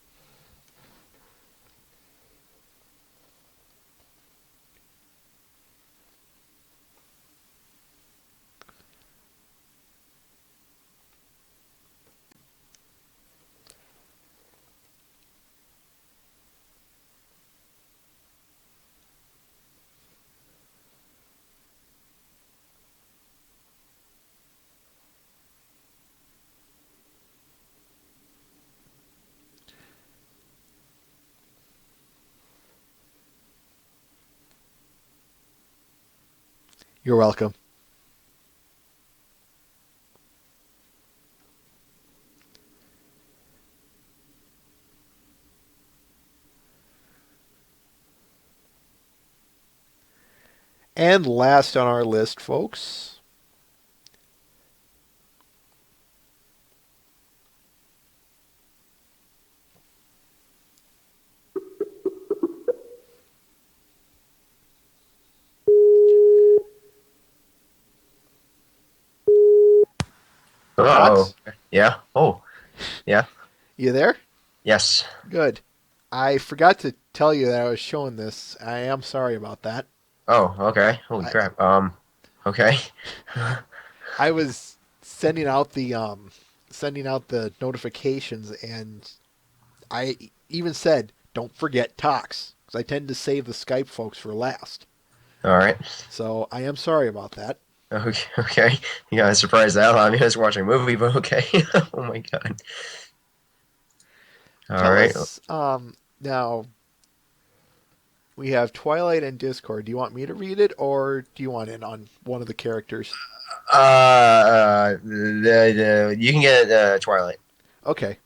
You're welcome. And last on our list, folks, Oh, Cox, yeah. Oh, yeah. you there? Yes. Good. I forgot to tell you that I was showing this. I am sorry about that. Oh, okay. Holy I, crap. Okay. I was sending out the notifications, and I even said, "Don't forget Tox," because I tend to save the Skype folks for last. All right. So I am sorry about that. Okay. Okay. You guys surprised the hell out of me. I was watching a movie, but okay. Oh my god. All Tell right. us now. We have Twilight and Discord. Do you want me to read it, or do you want in on one of the characters? You can get Twilight. Okay.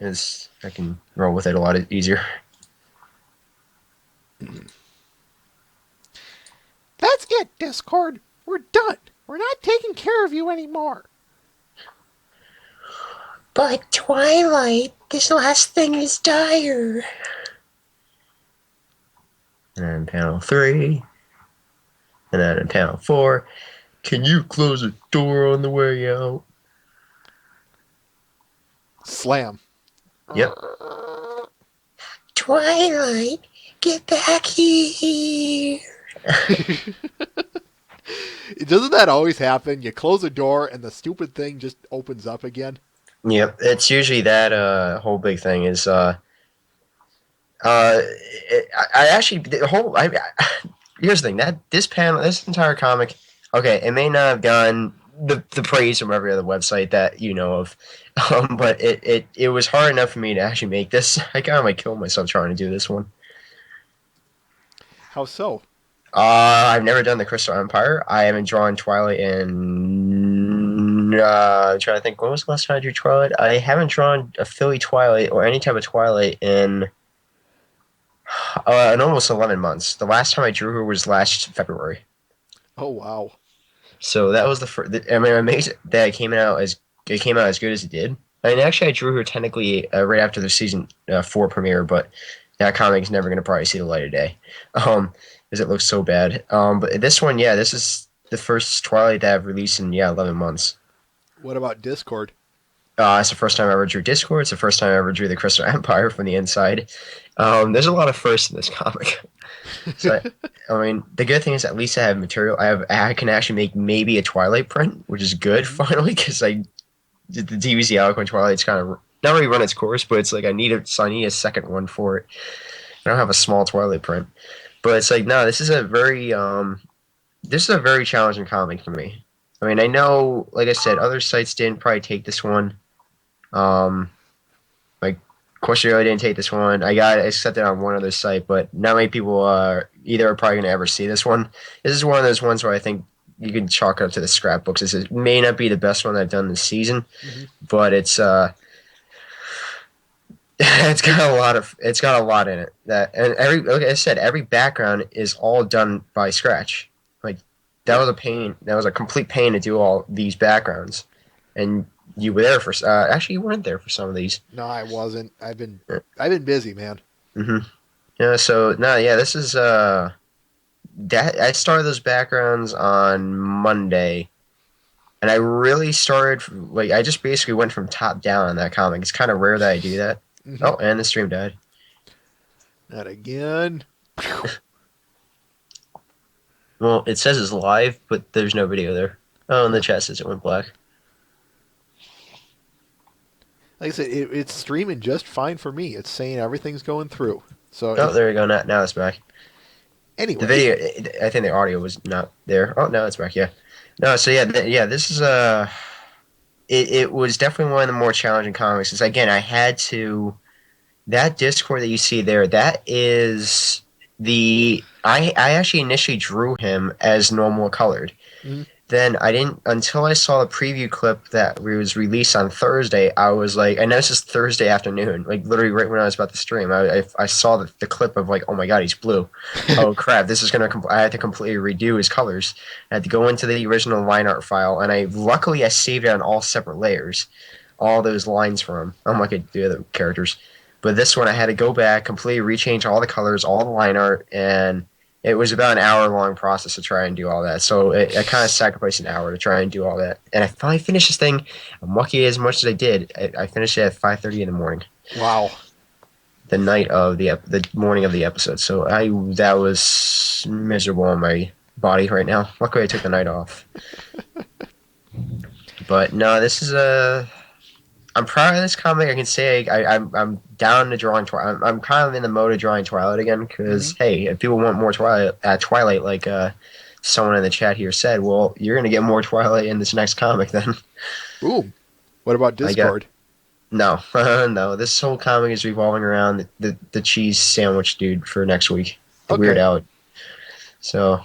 Is I can roll with it a lot easier. That's it, Discord. We're done. We're not taking care of you anymore. But Twilight, this last thing is dire. And then panel 3. And then in panel 4. Can you close the door on the way out? Slam. Yep. Twilight, get back here. Doesn't that always happen? You close a door and the stupid thing just opens up again. Yep, it's usually that whole big thing is uh I actually the whole here's the thing that this entire comic, okay, it may not have gotten the praise from every other website that you know of, but it was hard enough for me to actually make this. I kind of like killed myself trying to do this one. How so? I've never done the Crystal Empire. I haven't drawn Twilight in. I'm trying to think. When was the last time I drew Twilight? I haven't drawn a Philly Twilight or any type of Twilight in almost 11 months. The last time I drew her was last February. Oh wow. So that was the first. I mean, I'm amazed that it came out as good as it did. I mean, actually, I drew her technically right after the season 4 premiere, but that comic is never going to probably see the light of day, because it looks so bad. But this one, yeah, this is the first Twilight that I've released in 11 months. What about Discord? It's the first time I ever drew Discord. It's the first time I ever drew the Crystal Empire from the inside. There's a lot of firsts in this comic. So, I mean, the good thing is at least I have material. I can actually make maybe a Twilight print, which is good finally, because I did the DBZ Eloquent Twilight's kind of not really run its course, but it's like I need a second one for it. I don't have a small Twilight print, but it's like no, this is a very challenging comic for me. I mean, I know, like I said, other sites didn't probably take this one. Like Questionnaire didn't take this one. I got it accepted on one other site, but not many people either are probably going to ever see this one. This is one of those ones where I think you can chalk it up to the scrapbooks. It may not be the best one I've done this season, but it's it's got a lot in it. Like I said, every background is all done by scratch. Like that was a pain. That was a complete pain to do all these backgrounds, and you were there for. Actually, you weren't there for some of these. No, I wasn't. I've been busy, man. Yeah. So no. Yeah. This is that I started those backgrounds on Monday, and I really started like I just basically went from top down on that comic. It's kind of rare that I do that. Oh, and the stream died. Not again. Well, it says it's live, but there's no video there. Oh, and the chat says it went black. Like I said, it's streaming just fine for me. It's saying everything's going through. So Oh, there we go. Now it's back. Anyway, The video, I think the audio was not there. Oh, now it's back. Yeah. No, so yeah, this is it was definitely one of the more challenging comics. It's again, I had to that Discord that you see there. That is I actually initially drew him as normal colored. Then I didn't until I saw the preview clip that was released on Thursday. I was like, I know this is Thursday afternoon, like literally right when I was about to stream. I saw the clip of like, oh my god, he's blue. Oh crap, this is gonna. I had to completely redo his colors. I had to go into the original line art file, and luckily I saved it on all separate layers, all those lines from him, unlike the other characters. But this one I had to go back, completely rechange all the colors, all the line art, and it was about an hour-long process to try and do all that. So I kind of sacrificed an hour to try and do all that. And I finally finished this thing. I'm lucky as much as I did. I finished it at 5:30 in the morning. wow. The night of the morning of the episode. So that was miserable on my body right now. Luckily I took the night off. But no, this is I'm proud of this comic. I can say I'm down to drawing Twilight. I'm kind of in the mode of drawing Twilight again because hey, if people want more Twilight, like someone in the chat here said, well, you're gonna get more Twilight in this next comic then. Ooh, what about Discord? No, no. This whole comic is revolving around the cheese sandwich dude for next week. The Weird Al. So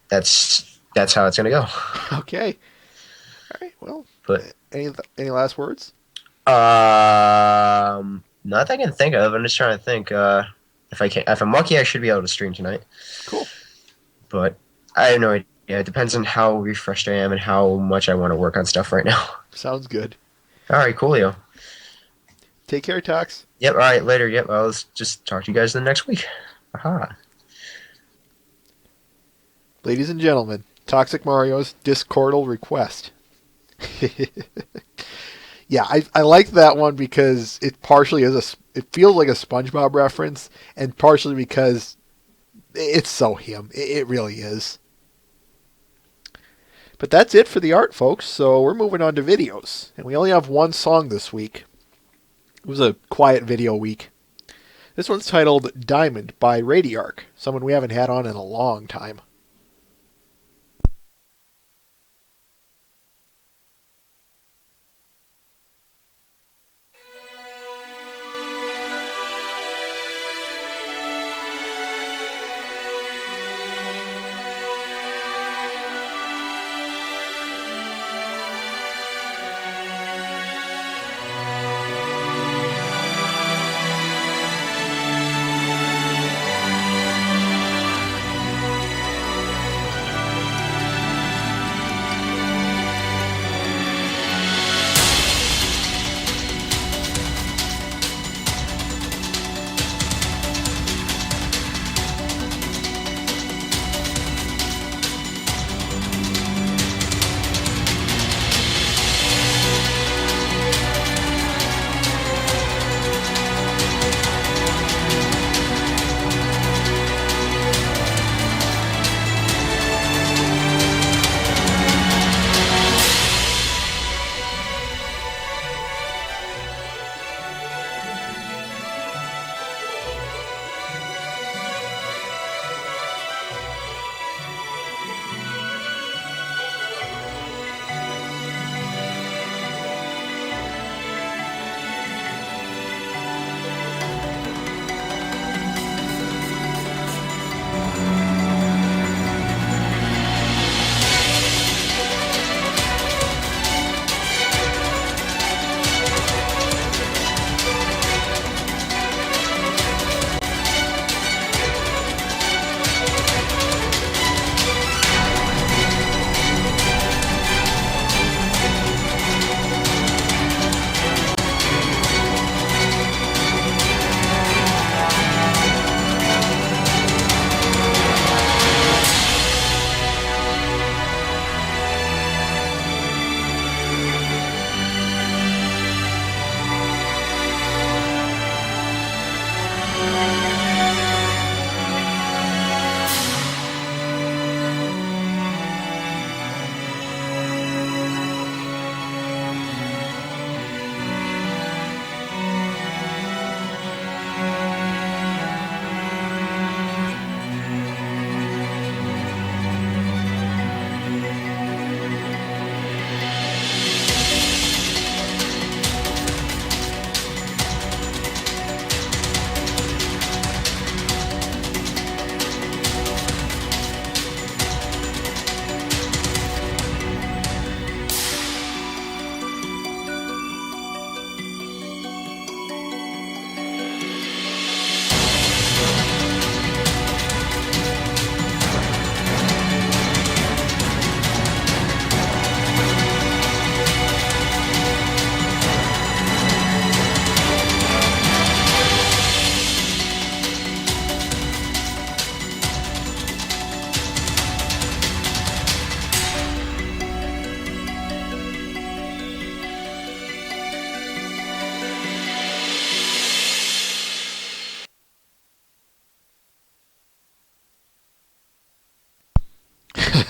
that's how it's gonna go. Okay. All right. Well, But any last words? not that I can think of. I'm just trying to think. If I'm lucky, I should be able to stream tonight. Cool. But I have no idea. It depends on how refreshed I am and how much I want to work on stuff right now. Sounds good. All right, coolio. Take care, Tox. Yep. All right. Later. Yep. I'll just talk to you guys the next week. Aha. Ladies and gentlemen, Toxic Mario's Discordal request. Yeah, I like that one because it partially is it feels like a SpongeBob reference, and partially because it's so him. It really is. But that's it for the art, folks. So we're moving on to videos. And we only have one song this week. It was a quiet video week. This one's titled Diamond by Radiarc, someone we haven't had on in a long time.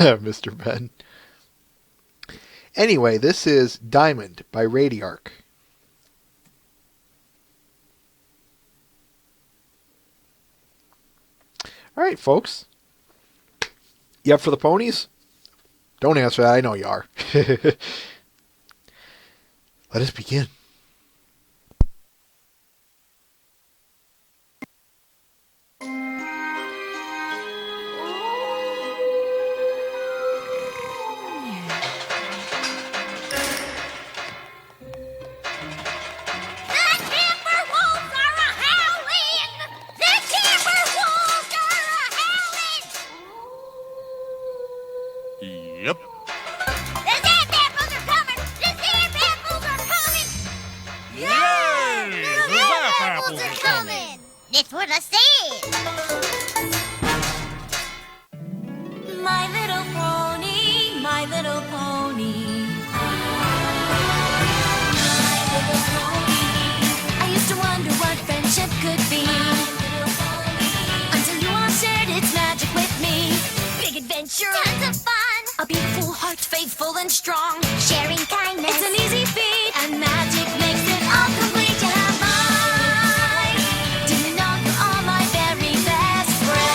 Mr. Ben. Anyway, this is Diamond by Radiarc. All right, folks. You up for the ponies? Don't answer that. I know you are. Let us begin. Yep. That's what I said. My little pony, my little pony. My little pony. I used to wonder what friendship could be. Until you all shared its magic with me. Big adventure, tons of fun. A beautiful heart, faithful and strong. Sharing kindness. It's an easy feat, and magic makes it all complete. To have mine, didn't know you are my very best friends.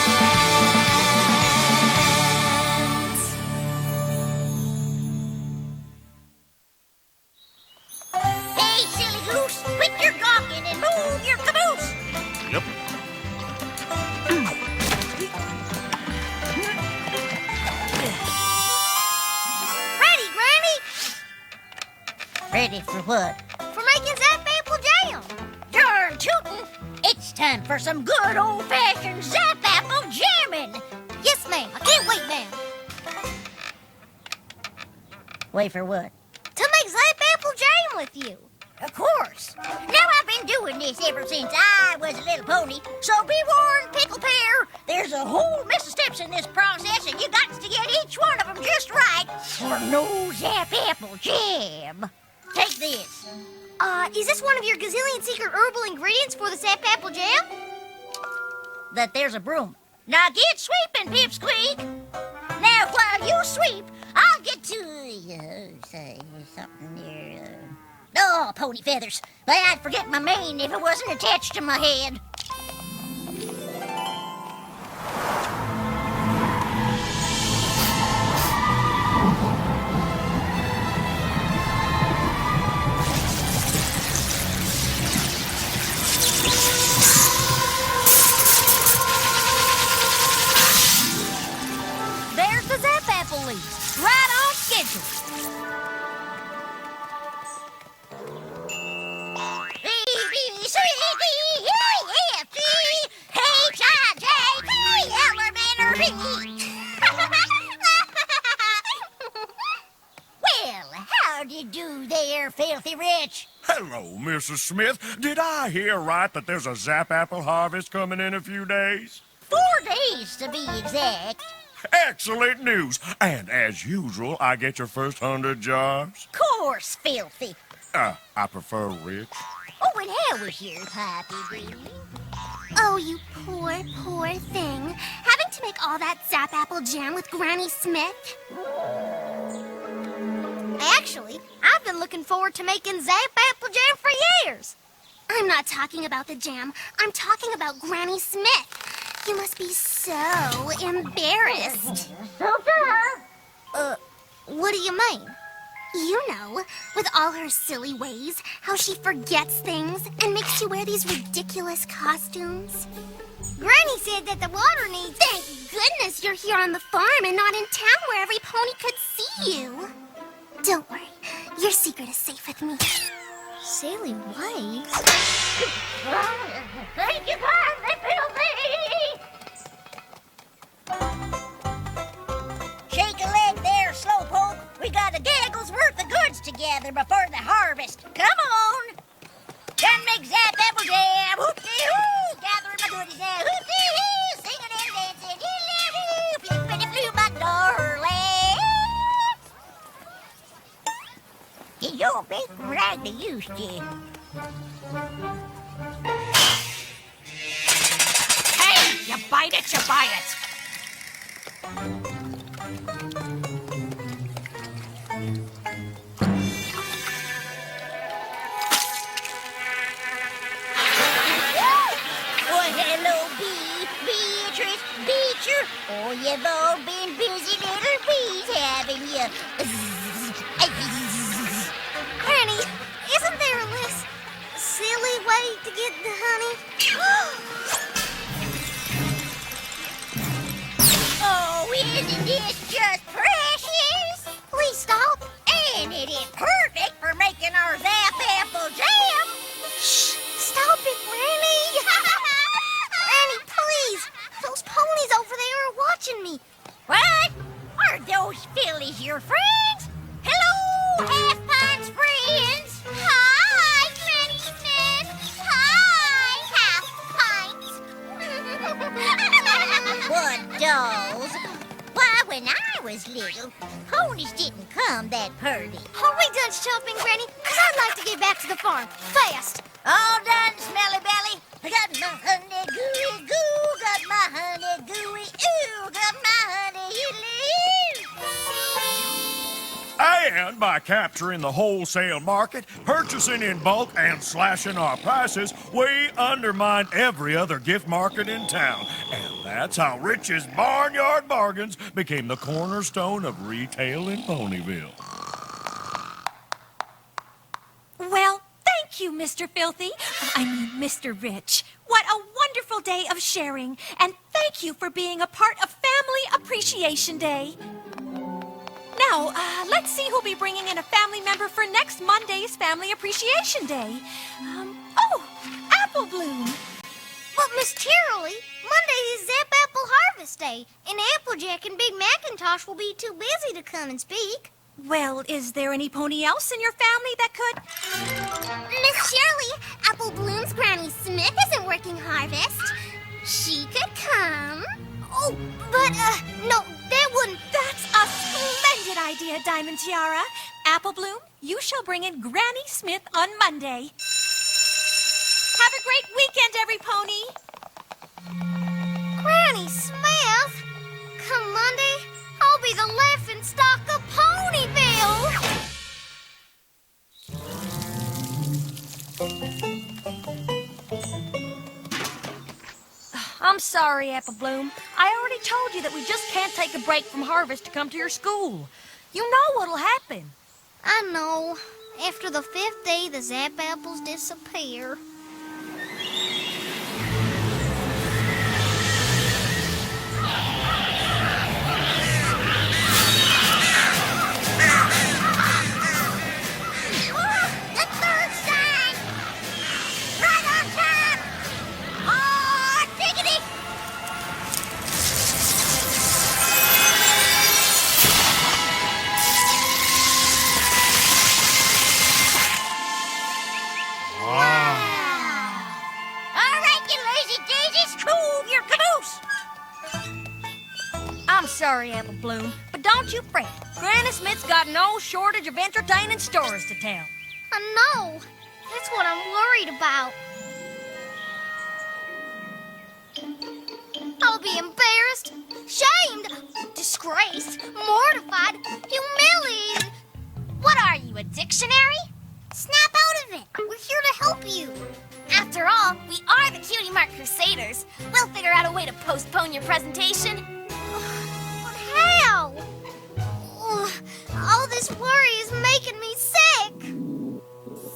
Hey, silly goose, quit your gawking and move your caboose. Yep. Ready, Granny? Ready for what? For making Zap Apple Jam. Darn tootin'! It's time for some good old-fashioned Zap Apple jamming. Yes, ma'am. I can't wait, ma'am. Wait for what? To make Zap Apple Jam with you. Of course. Now, I've been doing this ever since I was a little pony, so be warned, Pickle Pear. There's a whole mess of steps in this process, and you got to get each one of them just right for no Zap Apple Jam. Take this. Is this one of your gazillion secret herbal ingredients for the Zap Apple Jam? That there's a broom. Now get sweeping, Pipsqueak. Now, while you sweep, I'll get to, say something here. Oh, pony feathers. But I'd forget my mane if it wasn't attached to my head. There's the Zap Apple leaves, right on schedule. Well, how'd you do there, filthy rich? Hello, Mrs. Smith. Did I hear right that there's a Zap Apple harvest coming in a few days? 4 days to be exact. Excellent news. And as usual, I get your first 100 jars. Course, filthy. I prefer rich. Oh, and how was your poppy, really? Oh, you poor, poor thing. Having to make all that Zap Apple Jam with Granny Smith? Actually, I've been looking forward to making Zap Apple Jam for years. I'm not talking about the jam. I'm talking about Granny Smith. You must be so embarrassed. What do you mean? You know, with all her silly ways, how she forgets things and makes you wear these ridiculous costumes. Granny said that the water needs... Thank goodness you're here on the farm and not in town where every pony could see you. Don't worry, your secret is safe with me. Silly ways? Thank you kindly, filthy! Shake a leg there, slowpoke. We got a gaggle's worth of goods together before the harvest. Come on! Done make Zap Apple Jam! Hoop-dee-hoo! Gathering my goodies now. Hoop-dee-hoo! Singing and dancing. Hee-lee-hoo! Flippity-floo, my darling! You're making right to use to. Hey, you bite it, you buy it. Oh, hello, Beatrice, Beecher. Oh, you've all been busy little bees, haven't you? Granny, isn't there a less silly way to get the honey? Oh, isn't this just precious? Please stop. And it is perfect for making our Zap Apple Jam. Shh! Stop it, Granny! Granny, please! Those ponies over there are watching me. What? Are those fillies your friends? Hello, Half Pint's friends. Hi, Granny Smith! Hi, Half Pints! What dolls? Why, when I was little, ponies didn't come that purty. Are we done shopping, Granny? Because I'd like to get back to the farm. Fast! All done, smelly belly. I got my honey gooey goo, got my honey gooey ooh, got my honey. And by capturing the wholesale market, purchasing in bulk, and slashing our prices, we undermine every other gift market in town. And that's how Rich's Barnyard Bargains became the cornerstone of retail in Ponyville. Well, thank you, Mr. Filthy. Mr. Rich. What a wonderful day of sharing. And thank you for being a part of Family Appreciation Day. Now, let's see who'll be bringing in a family member for next Monday's Family Appreciation Day. Apple Bloom. But Miss Cheerilee, Monday is Zap Apple Harvest Day, and Applejack and Big Macintosh will be too busy to come and speak. Well, is there any pony else in your family that could? Miss Shirley, Apple Bloom's Granny Smith isn't working harvest. She could come. Oh, but, no, that wouldn't... That's a splendid idea, Diamond Tiara. Apple Bloom, you shall bring in Granny Smith on Monday. Have a great weekend, every pony. Granny Smith? Come Monday, I'll be the laughing stock of Ponyville. I'm sorry, Apple Bloom. I already told you that we just can't take a break from harvest to come to your school. You know what'll happen. I know. After the 5th day, the Zap Apples disappear. The third sign! Right on time! Oh, diggity! All right, you lazy daisies, move your caboose! I'm sorry, Apple Bloom, but don't you fret. Granny Smith's got no shortage of entertaining stories to tell. I know. That's what I'm worried about. I'll be embarrassed, shamed, disgraced, mortified, humiliated. What are you, a dictionary? Snap out of it. We're here to help you. After all, we are the Cutie Mark Crusaders. We'll figure out a way to postpone your presentation. But how? Ugh, all this worry is making me sick.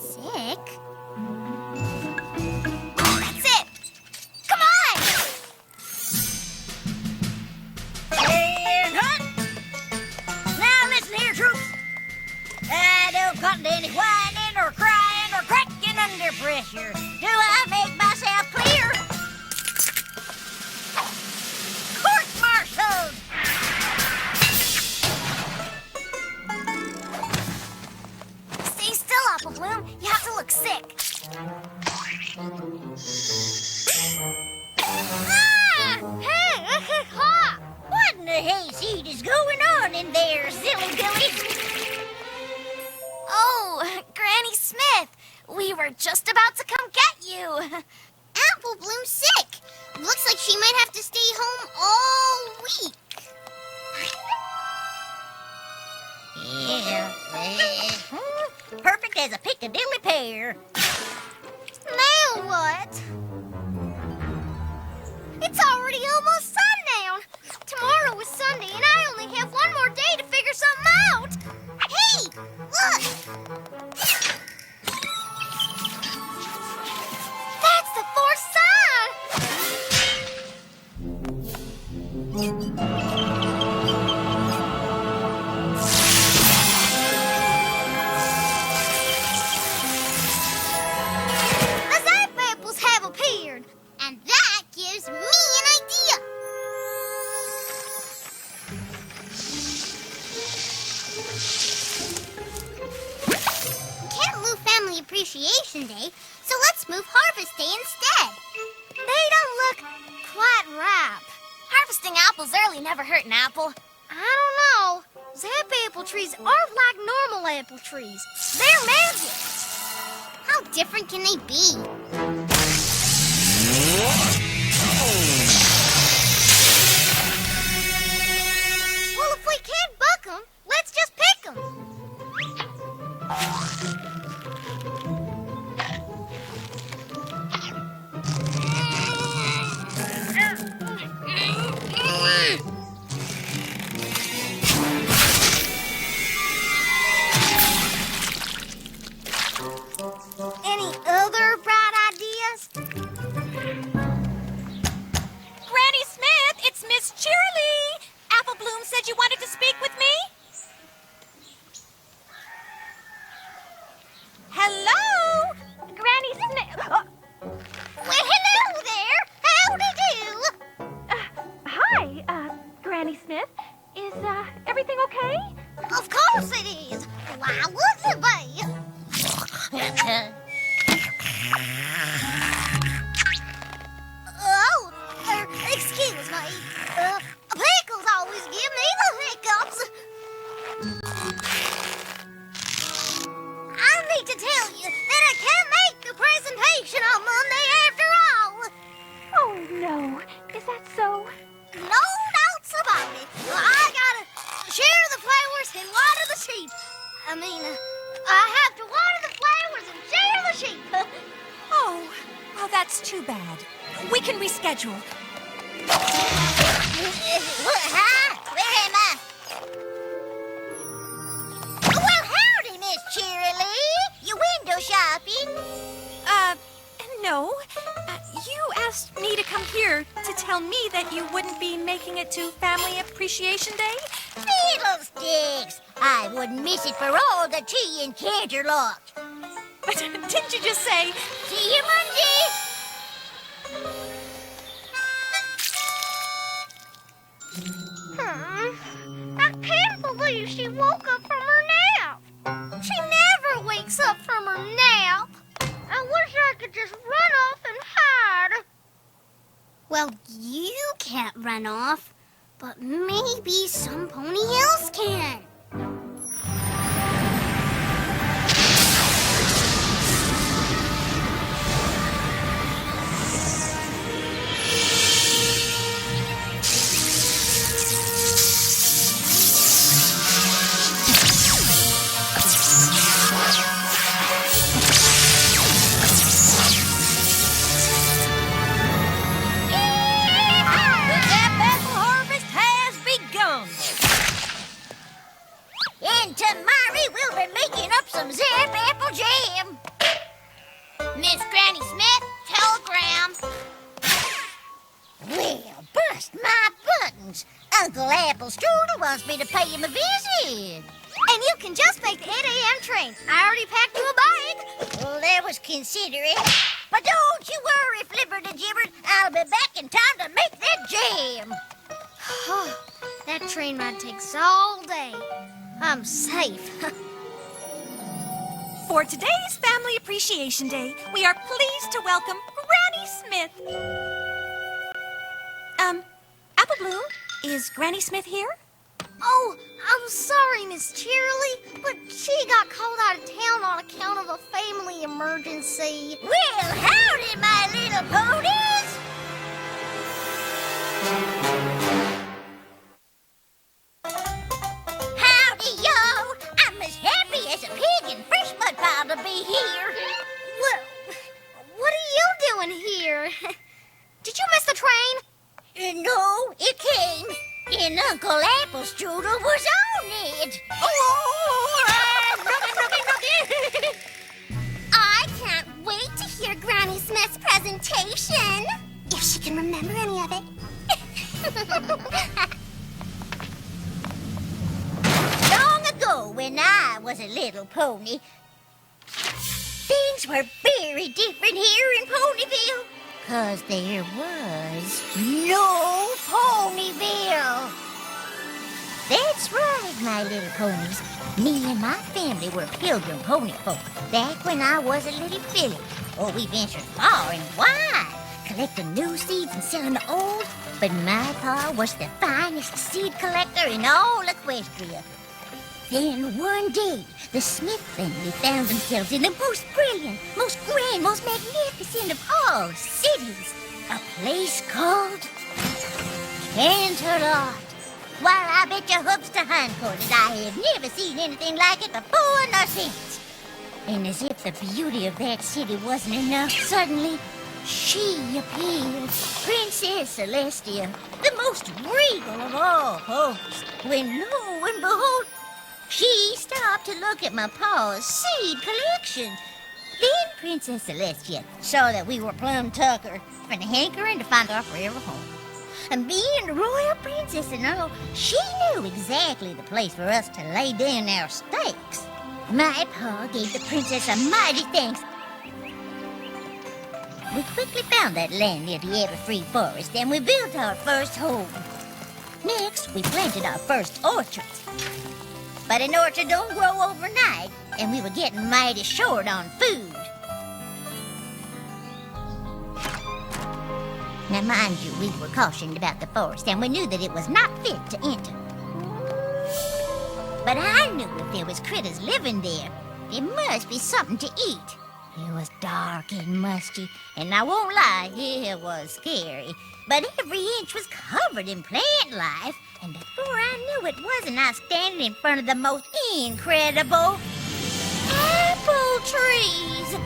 Sick? That's it. Come on! And hut! Now listen here, troops. I don't come to any whining or crying or cracking under pressure. Do I make myself clear? Court-martialed! Stay still, Apple Bloom. You have to look sick. Ah! What in the hayseed is going on in there, silly Billy? Oh, Granny Smith. We were just about to come get you. Apple Bloom's sick. Looks like she might have to stay home all week. Yeah. Perfect as a Piccadilly pear. Now what? It's already almost sundown. Tomorrow is Sunday, and I only have one more day to figure something out. Hey, look! That's the 4th sign. The Zap Apples have appeared, and that gives me an idea. Can't move Family Appreciation Day, so let's move Harvest Day instead. They don't look quite ripe. Harvesting apples early never hurt an apple. I don't know. Zap apple trees aren't like normal apple trees. They're magic. How different can they be? Well, if we can't buck them, let's just pick them. said you wanted to speak with me? Hello? Granny Smith. Well, hello there. Howdy do. Hi, Granny Smith. Is, everything okay? Of course it is. Why wouldn't it be? Oh, excuse me. Pickles always give me the hiccups. I need to tell you that I can't make the presentation on Monday after all. Oh, no. Is that so? No doubts about it. I gotta share the flowers and water the sheep. I have to water the flowers and share the sheep. Oh, well, that's too bad. We can reschedule. Where am I? Well, howdy, Miss Cheerilee. You window shopping? No. You asked me to come here to tell me that you wouldn't be making it to Family Appreciation Day? Fiddlesticks! I wouldn't miss it for all the tea in Canterlot. But didn't you just say... See you Monday! I can't believe she woke up from her nap. She never wakes up from her nap. I wish I could just run off and hide. Well, you can't run off, but maybe some pony else can. And tomorrow we'll be making up some zap apple jam. Miss Granny Smith, telegram. Well, bust my buttons. Uncle Apple Strudel wants me to pay him a visit. And you can just make the 8 a.m. train. I already packed you a bag. Well, that was considerate. But don't you worry, Flipper the Gibber. I'll be back in time to make that jam. That train ride takes all day. I'm safe. For today's Family Appreciation Day, we are pleased to welcome Granny Smith. Apple Bloom, is Granny Smith here? Oh, I'm sorry, Miss Cheerilee, but she got called out of town on account of a family emergency. Well, howdy, my little ponies. Howdy, yo. I'm as happy as a pig in fresh mud pile to be here. What are you doing here? Did you miss the train? No, it came. And Uncle Apple Strudel was on it. I can't wait to hear Granny Smith's presentation. If she can remember any of it. Long ago, when I was a little pony, things were very different here in Ponyville. 'Cause there was no Ponyville. That's right, my little ponies. Me and my family were pilgrim pony folk back when I was a little filly. Oh, we ventured far and wide, collecting new seeds and selling the old. But my pa was the finest seed collector in all Equestria. Then one day, the Smith family found themselves in the most brilliant, most grand, most magnificent of all cities. A place called Canterlot. Why, I bet your hooks to hindquarters I have never seen anything like it before nor since. And as if the beauty of that city wasn't enough, suddenly she appeared, Princess Celestia, the most regal of all hosts, when lo and behold, she stopped to look at my pa's seed collection. Then Princess Celestia saw that we were plumb tucker and hankering to find our forever home. And being the royal princess and all, she knew exactly the place for us to lay down our stakes. My pa gave the princess a mighty thanks. We quickly found that land near the Everfree Forest, and we built our first home. Next, we planted our first orchards. But an orchard don't grow overnight, and we were getting mighty short on food. Now, mind you, we were cautioned about the forest, and we knew that it was not fit to enter. But I knew if there was critters living there, there must be something to eat. It was dark and musty, and I won't lie, it was scary. But every inch was covered in plant life, and before I knew it, wasn't I standing in front of the most incredible apple trees?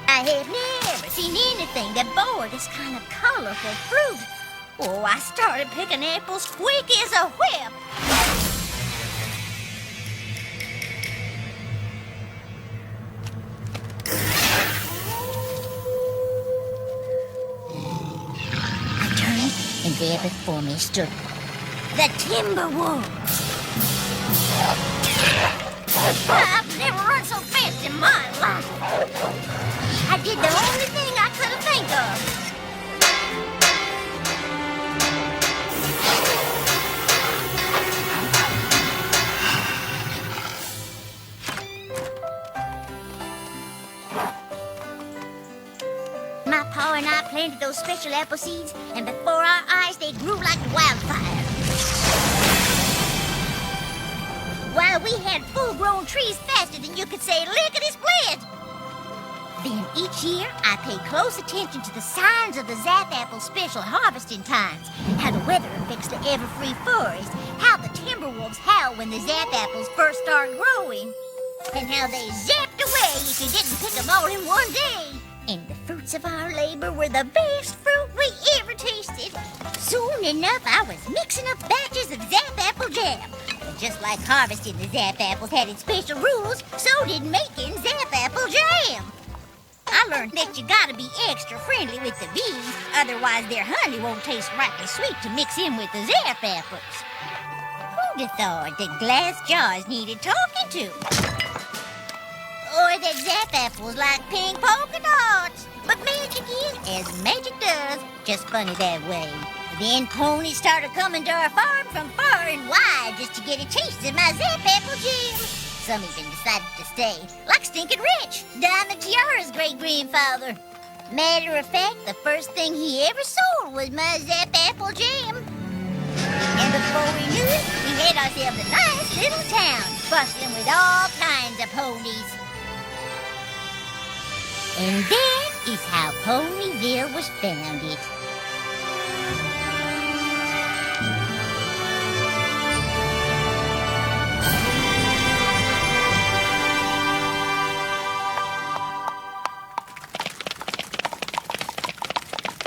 I have never seen anything that bore this kind of colorful fruit. Oh, I started picking apples quick as a whip. And there before me stood the timber wolves. I've never run so fast in my life. I did the only thing I could think of. My pa and I planted those special apple seeds, and before our eyes they grew like wildfire. While we had full-grown trees faster than you could say lickety-split. Then each year, I paid close attention to the signs of the Zap Apple special harvesting times, how the weather affects the Everfree Forest, how the timberwolves howl when the Zap Apples first start growing, and how they zapped away if you didn't pick them all in one day. And the fruits of our labor were the best fruit we ever tasted. Soon enough, I was mixing up batches of Zap Apple jam. But just like harvesting the Zap Apples had its special rules, so did making Zap Apple jam. I learned that you gotta be extra friendly with the bees, otherwise their honey won't taste right and sweet to mix in with the Zap Apples. Who'd have thought that glass jars needed talking to? Or that Zap Apples like pink polka dots. But magic is as magic does, just funny that way. Then ponies started coming to our farm from far and wide just to get a taste of my Zap Apple jam. Some even decided to stay, like Stinkin' Rich, Diamond Tiara's great-grandfather. Matter of fact, the first thing he ever sold was my Zap Apple jam. And before we knew it, we had ourselves a nice little town, bustling with all kinds of ponies. And that is how Ponyville was founded.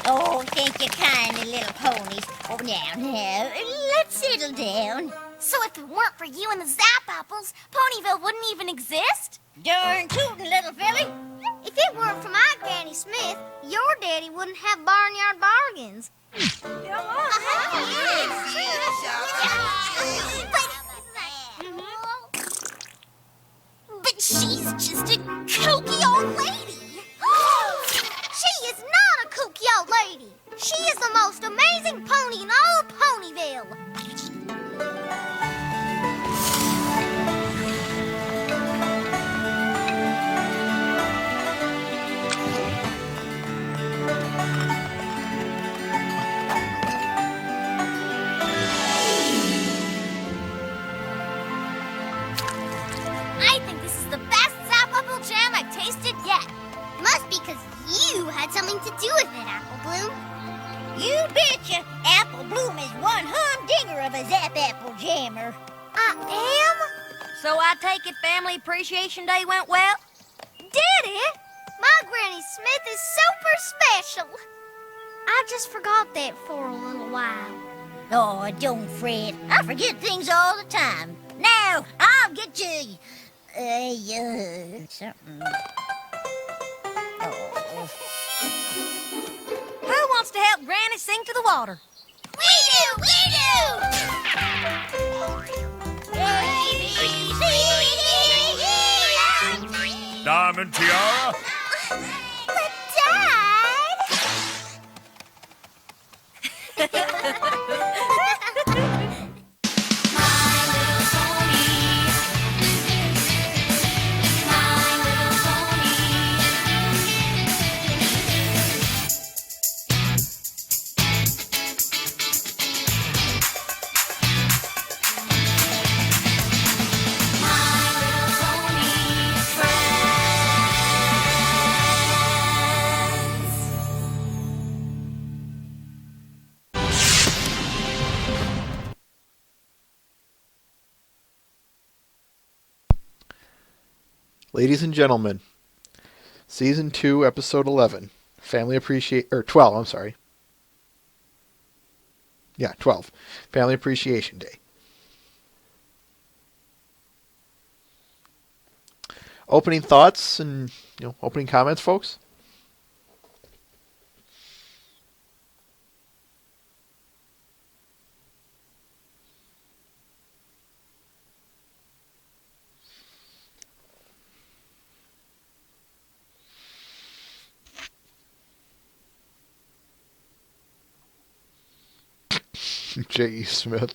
Oh, thank you kindly, little ponies. Oh, now, let's settle down. So if it weren't for you and the Zap Apples, Ponyville wouldn't even exist? Darn tootin', little filly. If it weren't for my Granny Smith, your daddy wouldn't have barnyard bargains. But she's just a kooky old lady. She is not a kooky old lady. She is the most amazing pony in all Ponyville. I think this is the best Zap Apple jam I've tasted yet. Must be because you had something to do with it, Apple Bloom. You betcha. Apple Bloom is one humdinger of a Zap Apple jammer. I am? So I take it Family Appreciation Day went well? Did it? My Granny Smith is super special. I just forgot that for a little while. Oh, don't fret. I forget things all the time. Now, I'll get you... something... Oh. Who wants to help Granny sing to the water? Diamond Tiara? But Dad! Ladies and gentlemen, Season 2, Episode 11, Family Appreciate... or 12, I'm sorry. Yeah, 12. Family Appreciation Day. Opening thoughts and, opening comments, folks? J.E. Smith.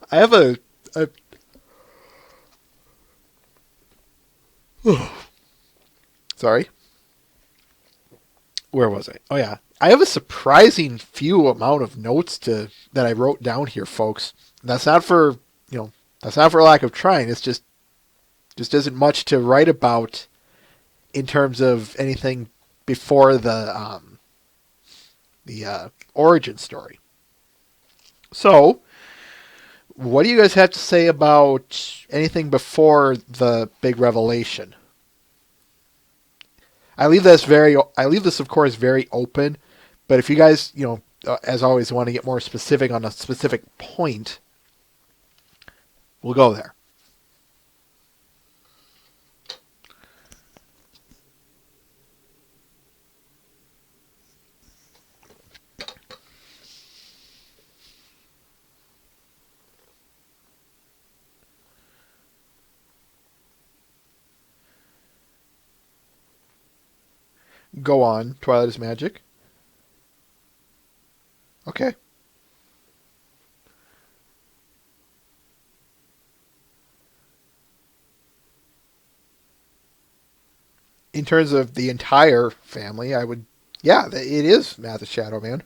I have a sorry. Where was I? Oh yeah. I have a surprising few amount of notes that I wrote down here, folks. That's not for, that's not for lack of trying. It's just isn't much to write about in terms of anything before the origin story. So, what do you guys have to say about anything before the big revelation? I leave this, of course, very open. But if you guys, as always, want to get more specific on a specific point, we'll go there. Go on. Twilight is magic. Okay. In terms of the entire family, it is Matt the Shadow Man.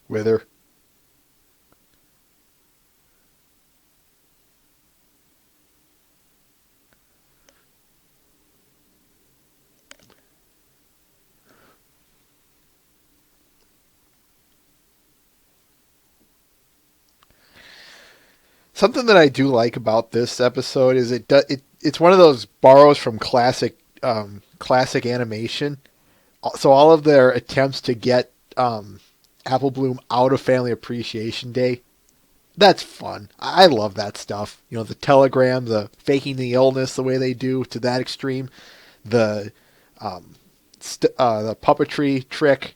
Wither. Something that I do like about this episode is it's one of those borrows from classic animation. So all of their attempts to get Apple Bloom out of Family Appreciation Day, that's fun. I love that stuff. The telegram, the faking the illness the way they do to that extreme, the the puppetry trick.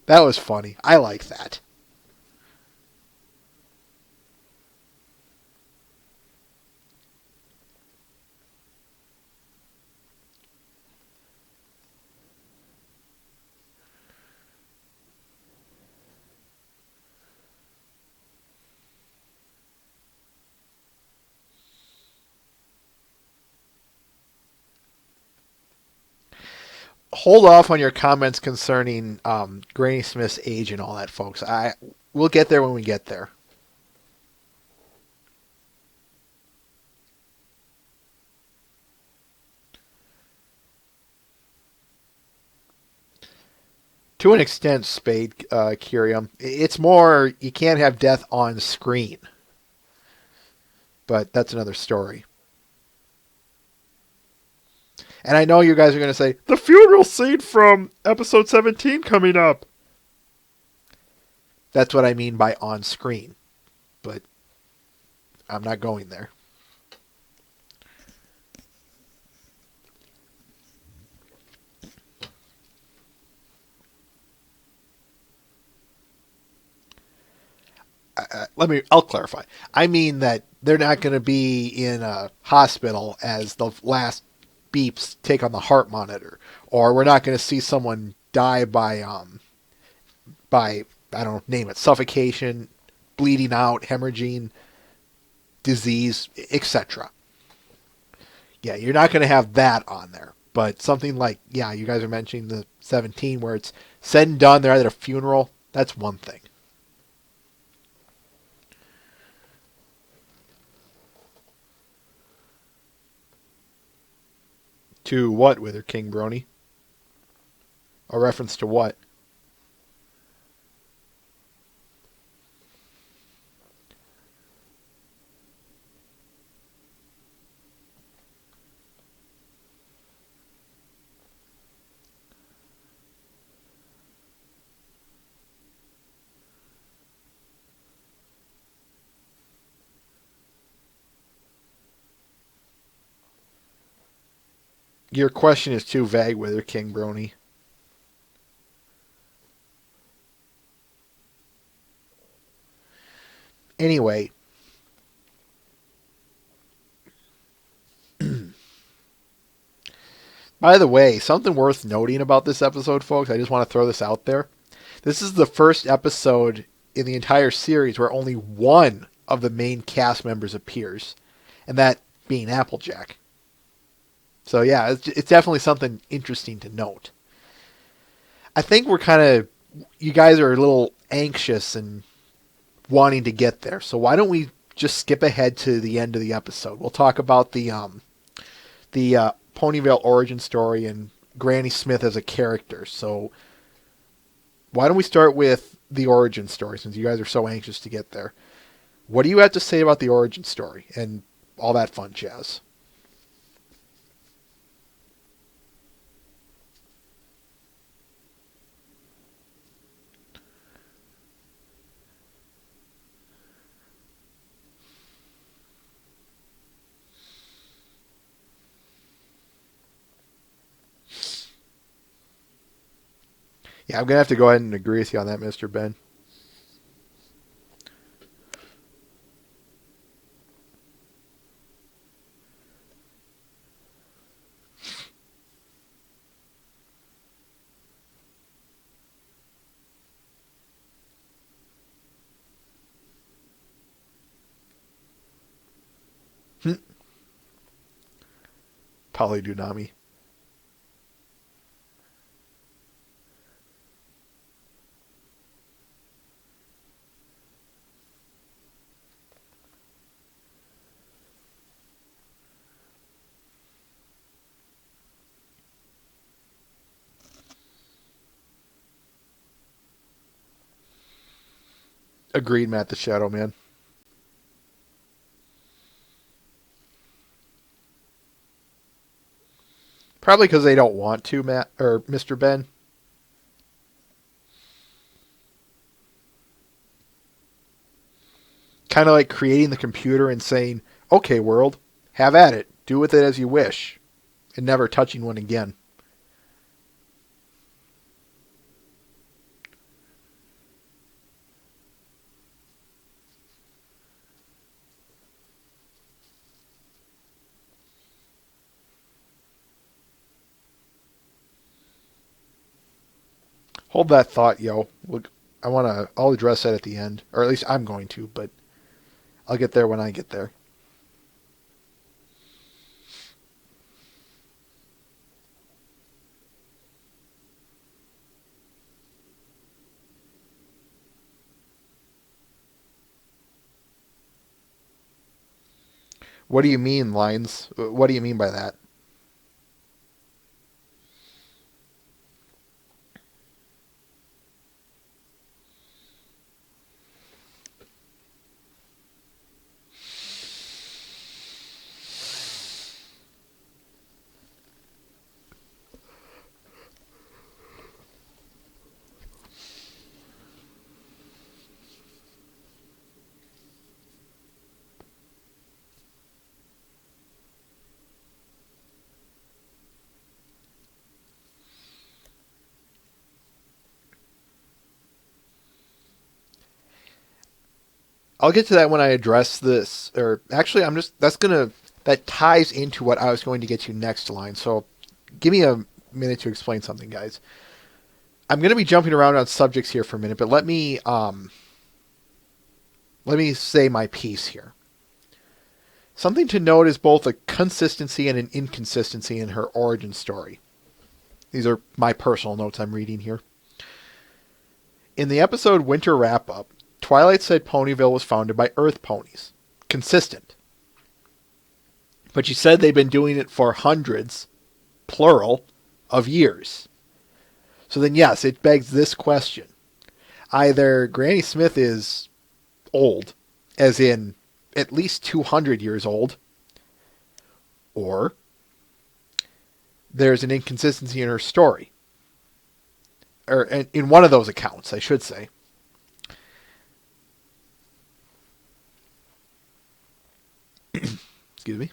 That was funny. I like that. hold off on your comments concerning Granny Smith's age and all that, folks. We'll get there when we get there. To an extent, Spade Curium, it's more you can't have death on screen, but that's another story. And I know you guys are going to say, the funeral scene from episode 17 coming up. That's what I mean by on screen. But I'm not going there. I'll clarify. I mean that they're not going to be in a hospital as the last beeps take on the heart monitor, or we're not going to see someone die by I don't know, name it, suffocation, bleeding out, hemorrhaging, disease, etc. Yeah, you're not going to have that on there. But something like, yeah, you guys are mentioning the 17 where it's said and done, they're at a funeral. That's one thing. To what, Wither King Brony? A reference to what? Your question is too vague, Wither King Brony. Anyway. By the way, something worth noting about this episode, folks, I just want to throw this out there. This is the first episode in the entire series where only one of the main cast members appears, and that being Applejack. So yeah, it's definitely something interesting to note. I think you guys are a little anxious and wanting to get there. So why don't we just skip ahead to the end of the episode? We'll talk about the Ponyville origin story and Granny Smith as a character. So why don't we start with the origin story, since you guys are so anxious to get there? What do you have to say about the origin story and all that fun jazz? Yeah, I'm going to have to go ahead and agree with you on that, Mr. Ben. Polydunami. Agreed, Matt the Shadow Man. Probably because they don't want to, Matt or Mr. Ben. Kind of like creating the computer and saying, "Okay, world, have at it. Do with it as you wish," and never touching one again. Hold that thought, yo. Look, I'll address that at the end, or at least I'm going to, but I'll get there when I get there. What do you mean, Lines? What do you mean by that? I'll get to that when I address this. Or actually, that ties into what I was going to get to next, Line. So give me a minute to explain something, guys. I'm going to be jumping around on subjects here for a minute, but let me say my piece here. Something to note is both a consistency and an inconsistency in her origin story. These are my personal notes I'm reading here. In the episode Winter Wrap-Up, Twilight said Ponyville was founded by Earth ponies. Consistent. But she said they've been doing it for hundreds, plural, of years. So then yes, it begs this question. Either Granny Smith is old, as in at least 200 years old, or there's an inconsistency in her story. Or in one of those accounts, I should say. Excuse me.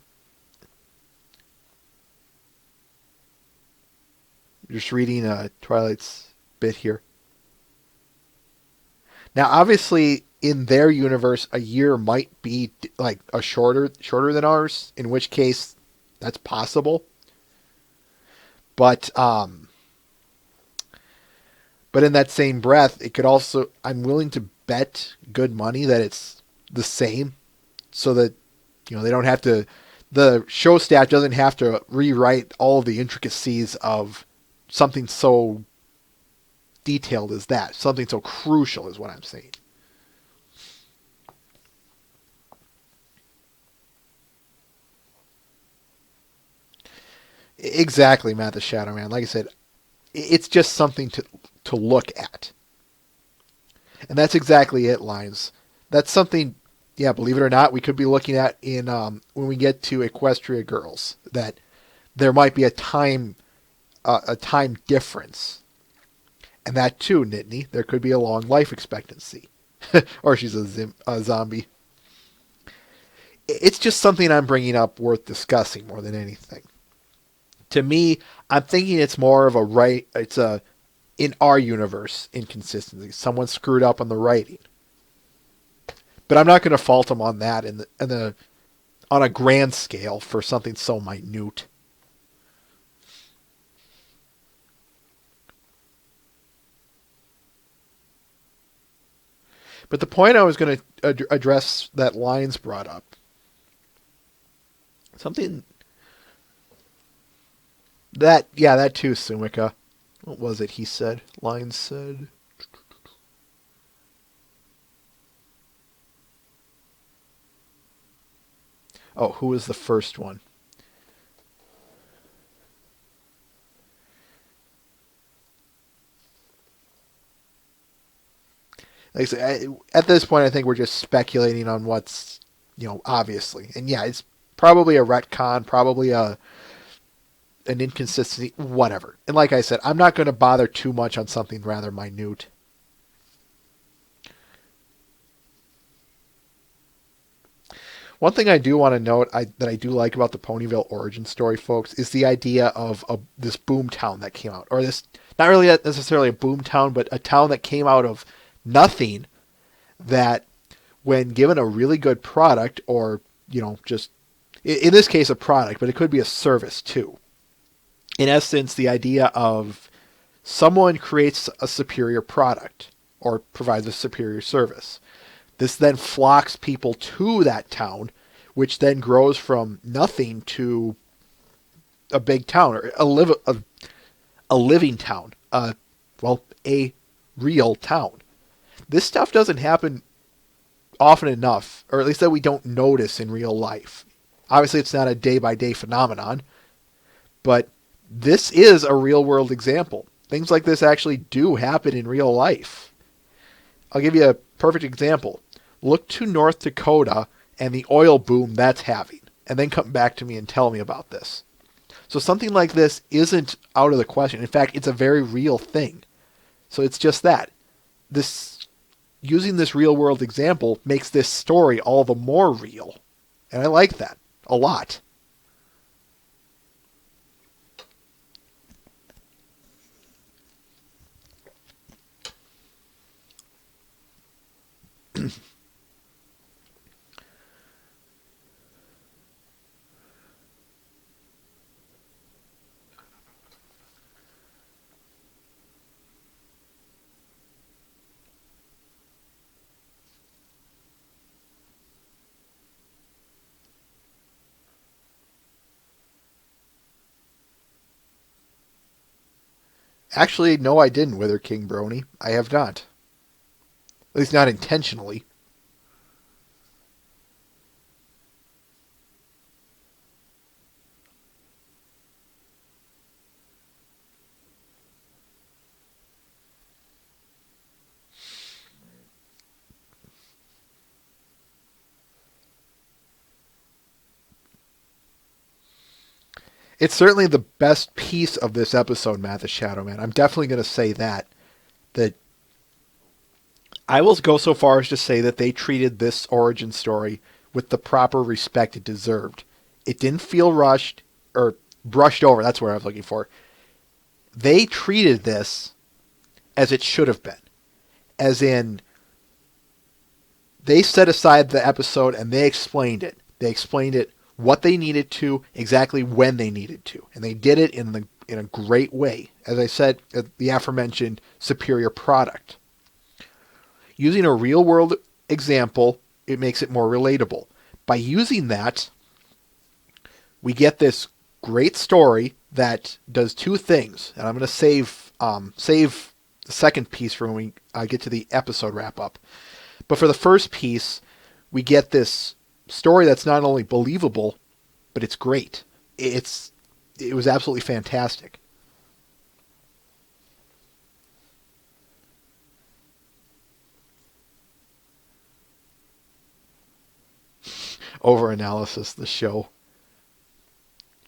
Just reading Twilight's bit here. Now, obviously, in their universe, a year might be like a shorter than ours, in which case that's possible. But in that same breath, it could also, I'm willing to bet good money that it's the same, so that, they don't have to, the show staff doesn't have to rewrite all the intricacies of something so detailed as that. Something so crucial is what I'm saying. Exactly, Matt the Shadow Man. Like I said, it's just something to look at. And that's exactly it, Lines. That's something, yeah, believe it or not, we could be looking at in when we get to Equestria Girls, that there might be a time difference. And that too, Nittany, there could be a long life expectancy. Or she's a zombie. It's just something I'm bringing up worth discussing more than anything. To me, I'm thinking it's more of in our universe, inconsistency. Someone screwed up on the writing. But I'm not going to fault them on that on a grand scale for something so minute. But the point I was going to address that Lines brought up, something that too, Sumika. What was it he said? Lines said. Oh, who was the first one? Like I said, at this point, I think we're just speculating on what's, obviously. And yeah, it's probably a retcon, probably an inconsistency, whatever. And like I said, I'm not going to bother too much on something rather minute. One thing I do want to note that I do like about the Ponyville origin story, folks, is the idea of this boom town that came out. Or this, not really necessarily a boom town, but a town that came out of nothing, that when given a really good product, or, just, in this case, a product, but it could be a service too. In essence, the idea of someone creates a superior product or provides a superior service. This then flocks people to that town, which then grows from nothing to a big town, or a living town, a real town. This stuff doesn't happen often enough, or at least that we don't notice in real life. Obviously, it's not a day-by-day phenomenon, but this is a real-world example. Things like this actually do happen in real life. I'll give you a perfect example. Look to North Dakota and the oil boom that's having, and then come back to me and tell me about this. So something like this isn't out of the question. In fact, it's a very real thing. So it's just that. Using this real-world example makes this story all the more real. And I like that a lot. Actually, no, I didn't, Wither King Brony. I have not. At least not intentionally. It's certainly the best piece of this episode, Matt the Shadow Man. I'm definitely going to say that. That I will go so far as to say that they treated this origin story with the proper respect it deserved. It didn't feel rushed or brushed over. That's what I was looking for. They treated this as it should have been. As in, they set aside the episode and they explained it. They explained it what they needed to, exactly when they needed to. And they did it in a great way. As I said, the aforementioned superior product. Using a real-world example, it makes it more relatable. By using that, we get this great story that does two things. And I'm going to save the second piece for when we get to the episode wrap-up. But for the first piece, we get this story that's not only believable, but it's great. It was absolutely fantastic. Overanalysis, the show.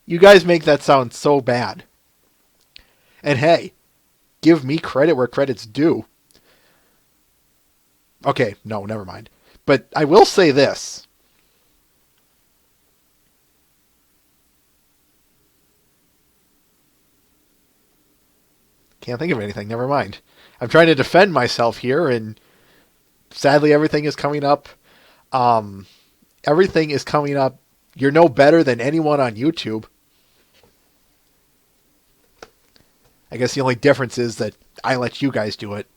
You guys make that sound so bad. And hey, give me credit where credit's due. Okay, no, never mind. But I will say this. Can't think of anything, never mind. I'm trying to defend myself here, and sadly everything is coming up. Everything is coming up. You're no better than anyone on YouTube. I guess the only difference is that I let you guys do it.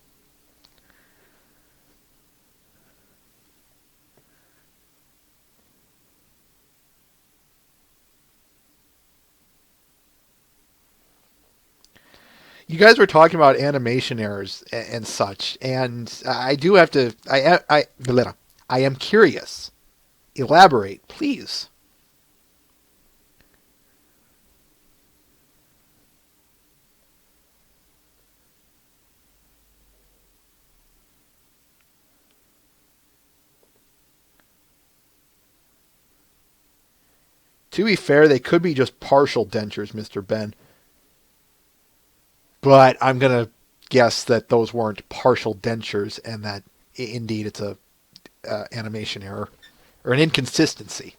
You guys were talking about animation errors and such, and I do have to. I am curious. Elaborate, please. To be fair, they could be just partial dentures, Mr. Ben. But I'm going to guess that those weren't partial dentures and that indeed it's a animation error or an inconsistency.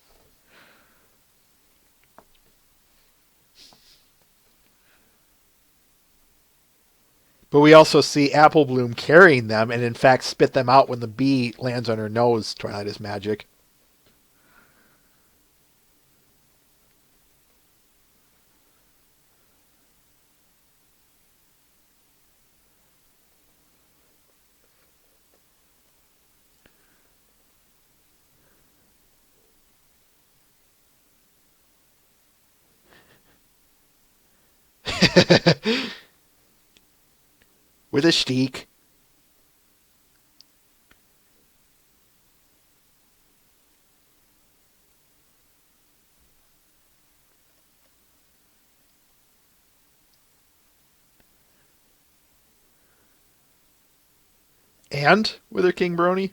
But we also see Apple Bloom carrying them and in fact spit them out when the bee lands on her nose. Twilight is magic. With a steak. And with her King Brony?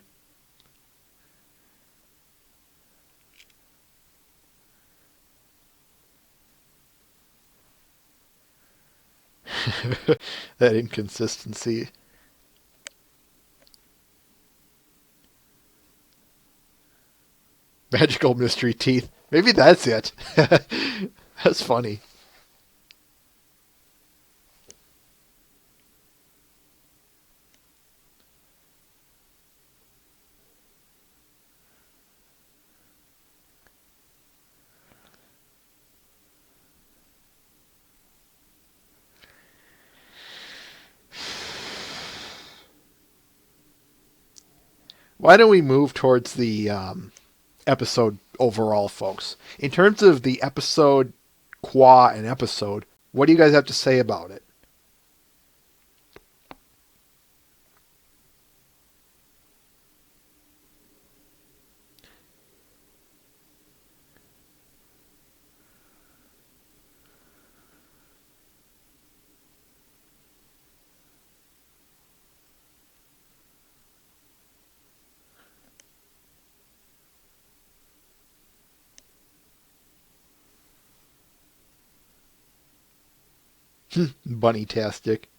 That inconsistency. Magical mystery teeth. Maybe that's it. That's funny. Why don't we move towards the episode overall, folks? In terms of the episode, qua and episode, what do you guys have to say about it? Bunny-tastic.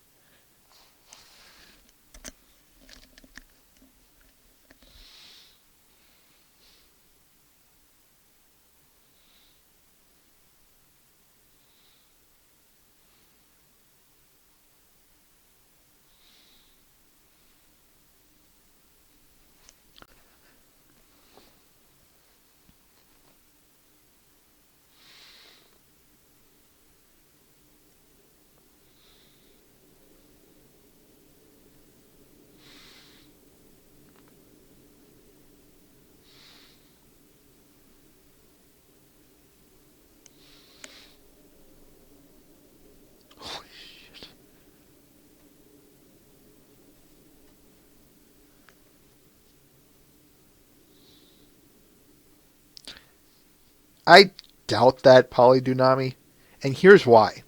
I doubt that, Polydunami, and here's why.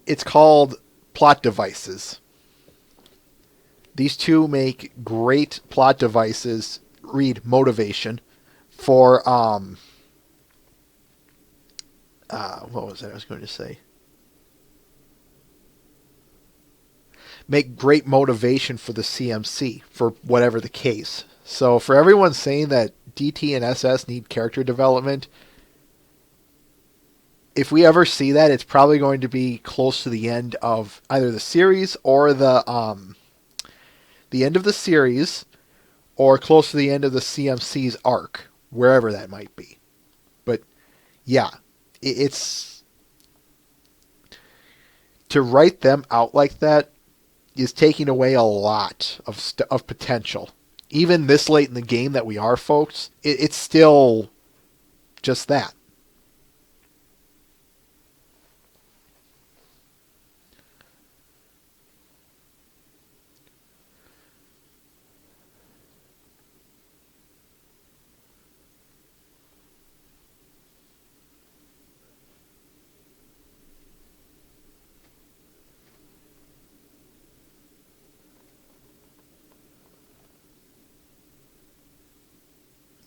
It's called plot devices. These two make great plot devices, read motivation, for, what was that I was going to say? Make great motivation for the CMC, for whatever the case. So for everyone saying that DT and SS need character development, if we ever see that, it's probably going to be close to the end of either the series or the end of the series, or close to the end of the CMC's arc, wherever that might be. But yeah, it's to write them out like that is taking away a lot of potential. Even this late in the game that we are, folks, it's still just that.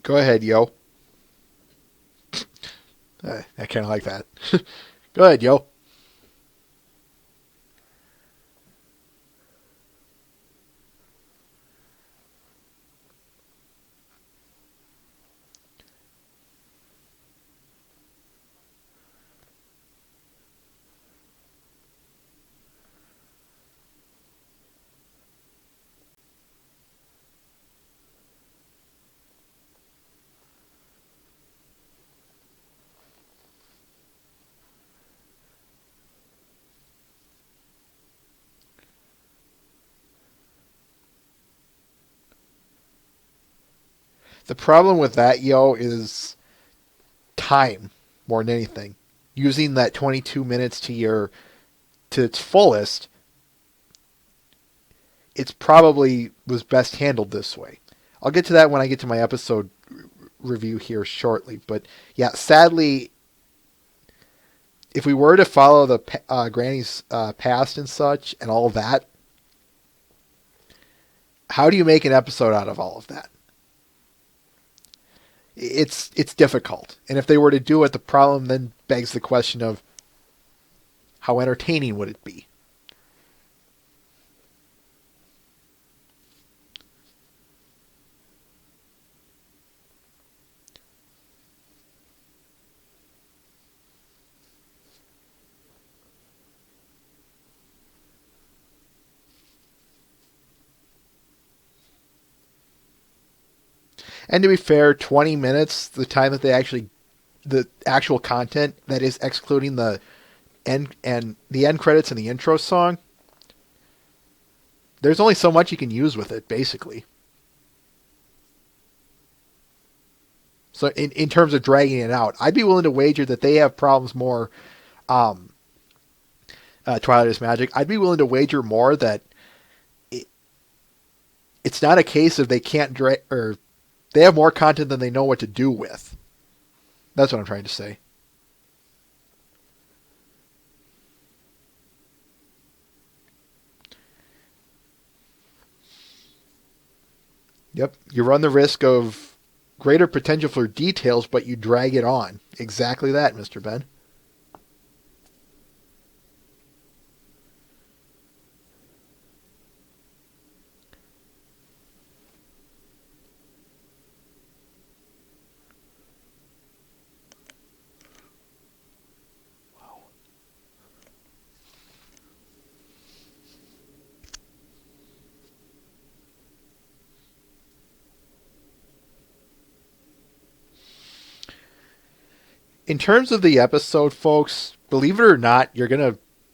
Go ahead, yo. I kind of like that. Go ahead, yo. The problem with that, yo, is time more than anything. Using that 22 minutes to its fullest, it's probably was best handled this way. I'll get to that when I get to my episode review here shortly. But yeah, sadly, if we were to follow the Granny's past and such and all that, How do you make an episode out of all of that? It's difficult. And if they were to do it, the problem then begs the question of how entertaining would it be? And to be fair, 20 minutes, the time that the actual content, that is excluding the end credits and the intro song, there's only so much you can use with it, basically. So in terms of dragging it out, I'd be willing to wager that they have problems more, Twilight is Magic. I'd be willing to wager more that it's not a case of they can't or they have more content than they know what to do with. That's what I'm trying to say. Yep, you run the risk of greater potential for details, but you drag it on. Exactly that, Mr. Ben. In terms of the episode, folks, believe it or not,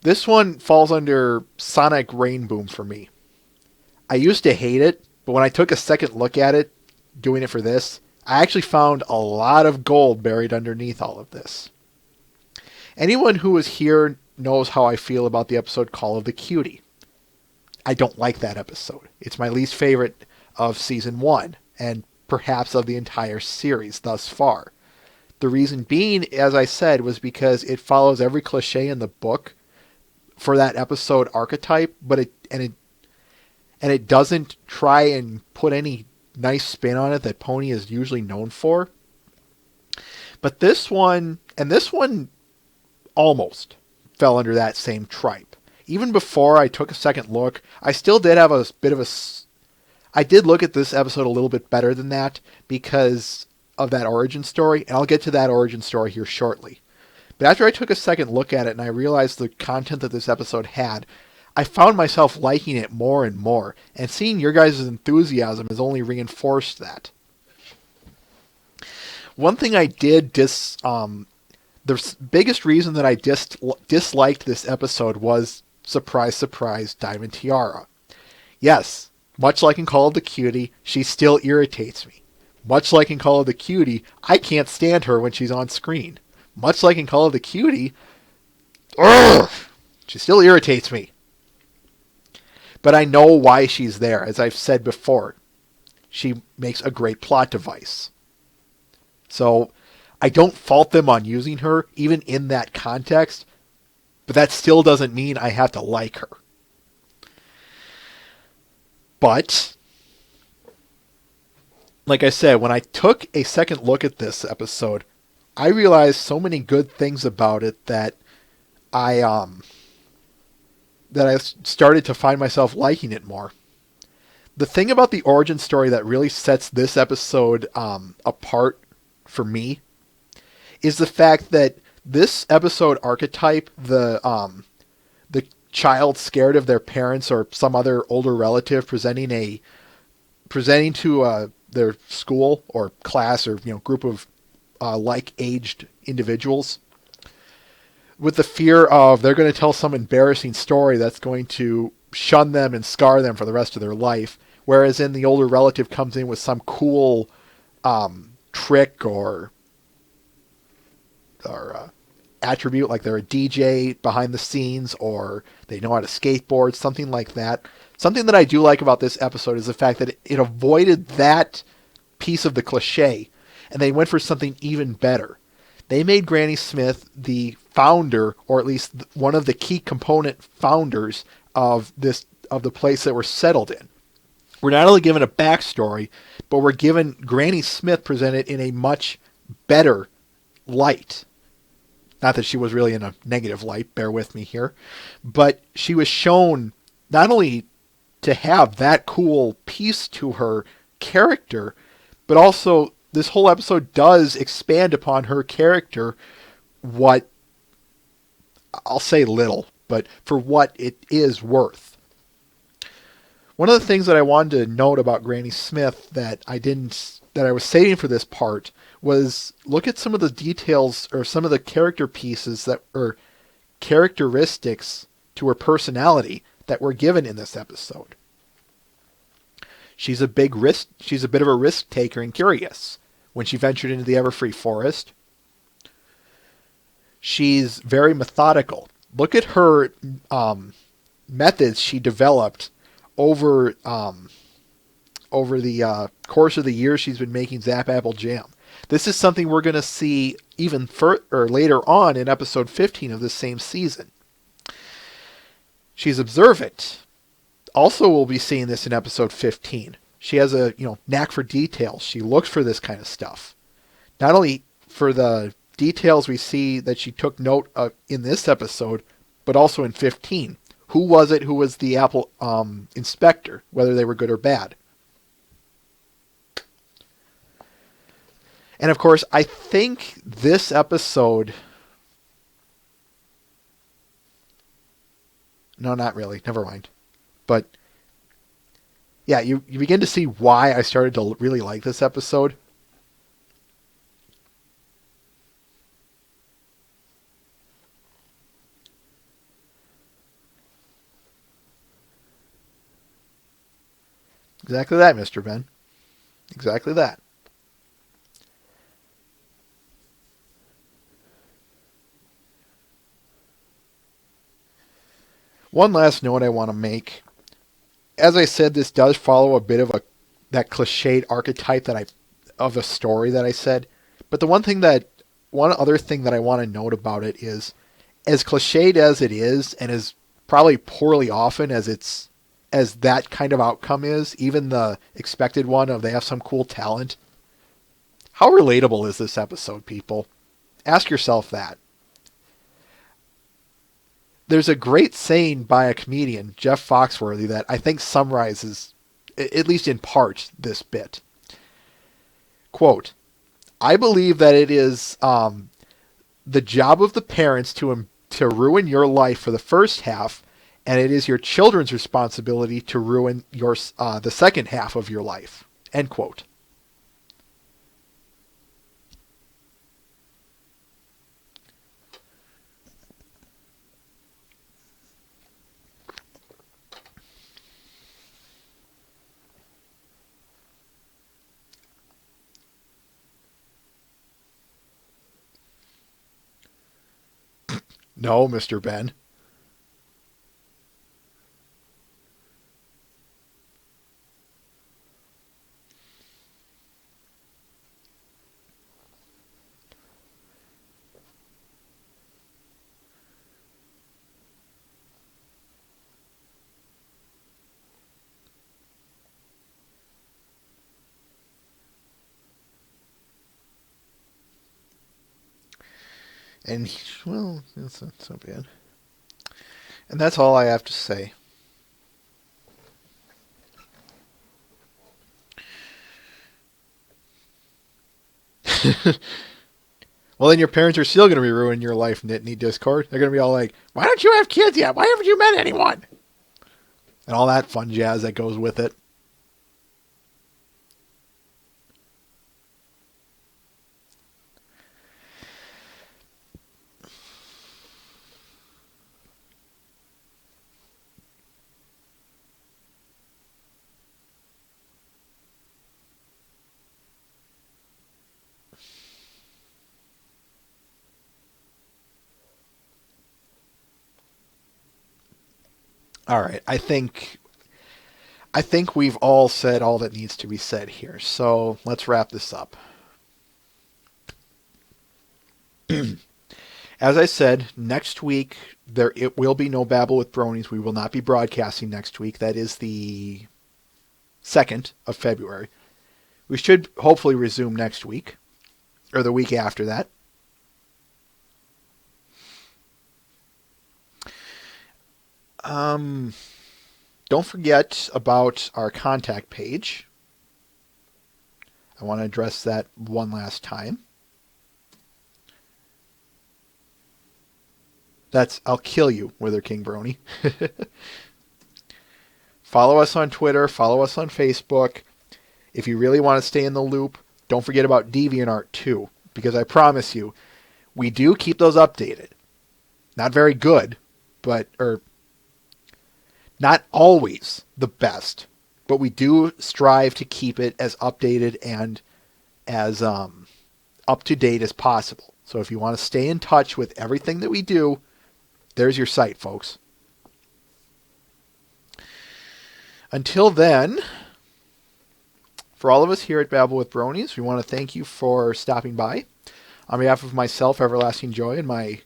this one falls under Sonic Rain Boom for me. I used to hate it, but when I took a second look at it, doing it for this, I actually found a lot of gold buried underneath all of this. Anyone who is here knows how I feel about the episode Call of the Cutie. I don't like that episode. It's my least favorite of season 1, and perhaps of the entire series thus far. The reason being, as I said, was because it follows every cliche in the book for that episode archetype, but it doesn't try and put any nice spin on it that Pony is usually known for. But this one almost fell under that same tripe. Even before I took a second look, I still did have a bit of I did look at this episode a little bit better than that because of that origin story, and I'll get to that origin story here shortly. But after I took a second look at it and I realized the content that this episode had, I found myself liking it more and more, and seeing your guys' enthusiasm has only reinforced that. One thing I did the biggest reason that I disliked this episode was, surprise, surprise, Diamond Tiara. Yes, much like in Call of the Cutie, she still irritates me. Much like in Call of the Cutie, I can't stand her when she's on screen. Much like in Call of the Cutie, she still irritates me. But I know why she's there. As I've said before, she makes a great plot device. So I don't fault them on using her, even in that context, but that still doesn't mean I have to like her. But like I said, when I took a second look at this episode, I realized so many good things about it that I started to find myself liking it more. The thing about the origin story that really sets this episode apart for me is the fact that this episode archetype, the child scared of their parents or some other older relative presenting to their school or class or group of like-aged individuals with the fear of they're going to tell some embarrassing story that's going to shun them and scar them for the rest of their life, whereas in the older relative comes in with some cool trick or attribute, like they're a DJ behind the scenes or they know how to skateboard, something like that. Something that I do like about this episode is the fact that it avoided that piece of the cliche, and they went for something even better. They made Granny Smith the founder, or at least one of the key component founders of the place that we're settled in. We're not only given a backstory, but we're given Granny Smith presented in a much better light. Not that she was really in a negative light, bear with me here. But she was shown not only to have that cool piece to her character, but also this whole episode does expand upon her character what, I'll say little, but for what it is worth. One of the things that I wanted to note about Granny Smith that I was saving for this part was look at some of the details or some of the character pieces that or characteristics to her personality that were given in this episode. She's a bit of a risk taker and curious when she ventured into the Everfree Forest. She's very methodical. Look at her methods she developed over the course of the years she's been making Zap Apple Jam. This is something we're going to see even later on in episode 15 of this same season. She's observant. Also, we'll be seeing this in episode 15. She has a knack for details. She looks for this kind of stuff. Not only for the details we see that she took note of in this episode, but also in 15. Who was it who was the Apple inspector, whether they were good or bad? And of course, I think this episode... No, not really. Never mind. But yeah, you begin to see why I started to really like this episode. Exactly that, Mr. Ben. Exactly that. One last note I want to make. As I said, this does follow a bit of that cliched archetype of a story that I said. But one other thing that I want to note about it is, as cliched as it is, and as probably poorly often as that kind of outcome is, even the expected one of they have some cool talent. How relatable is this episode, people? Ask yourself that. There's a great saying by a comedian, Jeff Foxworthy, that I think summarizes, at least in part, this bit. Quote, I believe that it is the job of the parents to ruin your life for the first half, and it is your children's responsibility to ruin the second half of your life. End quote. No, Mr. Ben. And, well, that's not so bad. And that's all I have to say. Well, then your parents are still going to be ruining your life, Nittany Discord. They're going to be all like, why don't you have kids yet? Why haven't you met anyone? And all that fun jazz that goes with it. All right, I think we've all said all that needs to be said here. So let's wrap this up. As I said, next week it will be no Babble with Bronies. We will not be broadcasting next week. That is the 2nd of February. We should hopefully resume next week, or the week after that. Don't forget about our contact page. I want to address that one last time. That's I'll kill you, Wither King Brony. Follow us on Twitter. Follow us on Facebook. If you really want to stay in the loop, don't forget about DeviantArt too, because I promise you, we do keep those updated. Not very good, or not always the best, but we do strive to keep it as updated and as up to date as possible. So if you want to stay in touch with everything that we do, there's your site, folks. Until then, for all of us here at Babble with Bronies, we want to thank you for stopping by. On behalf of myself, Everlasting Joy, and my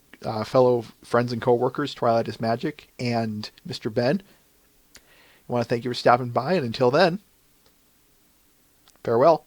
fellow friends and coworkers, Twilight is Magic, and Mr. Ben, I want to thank you for stopping by, and until then, farewell.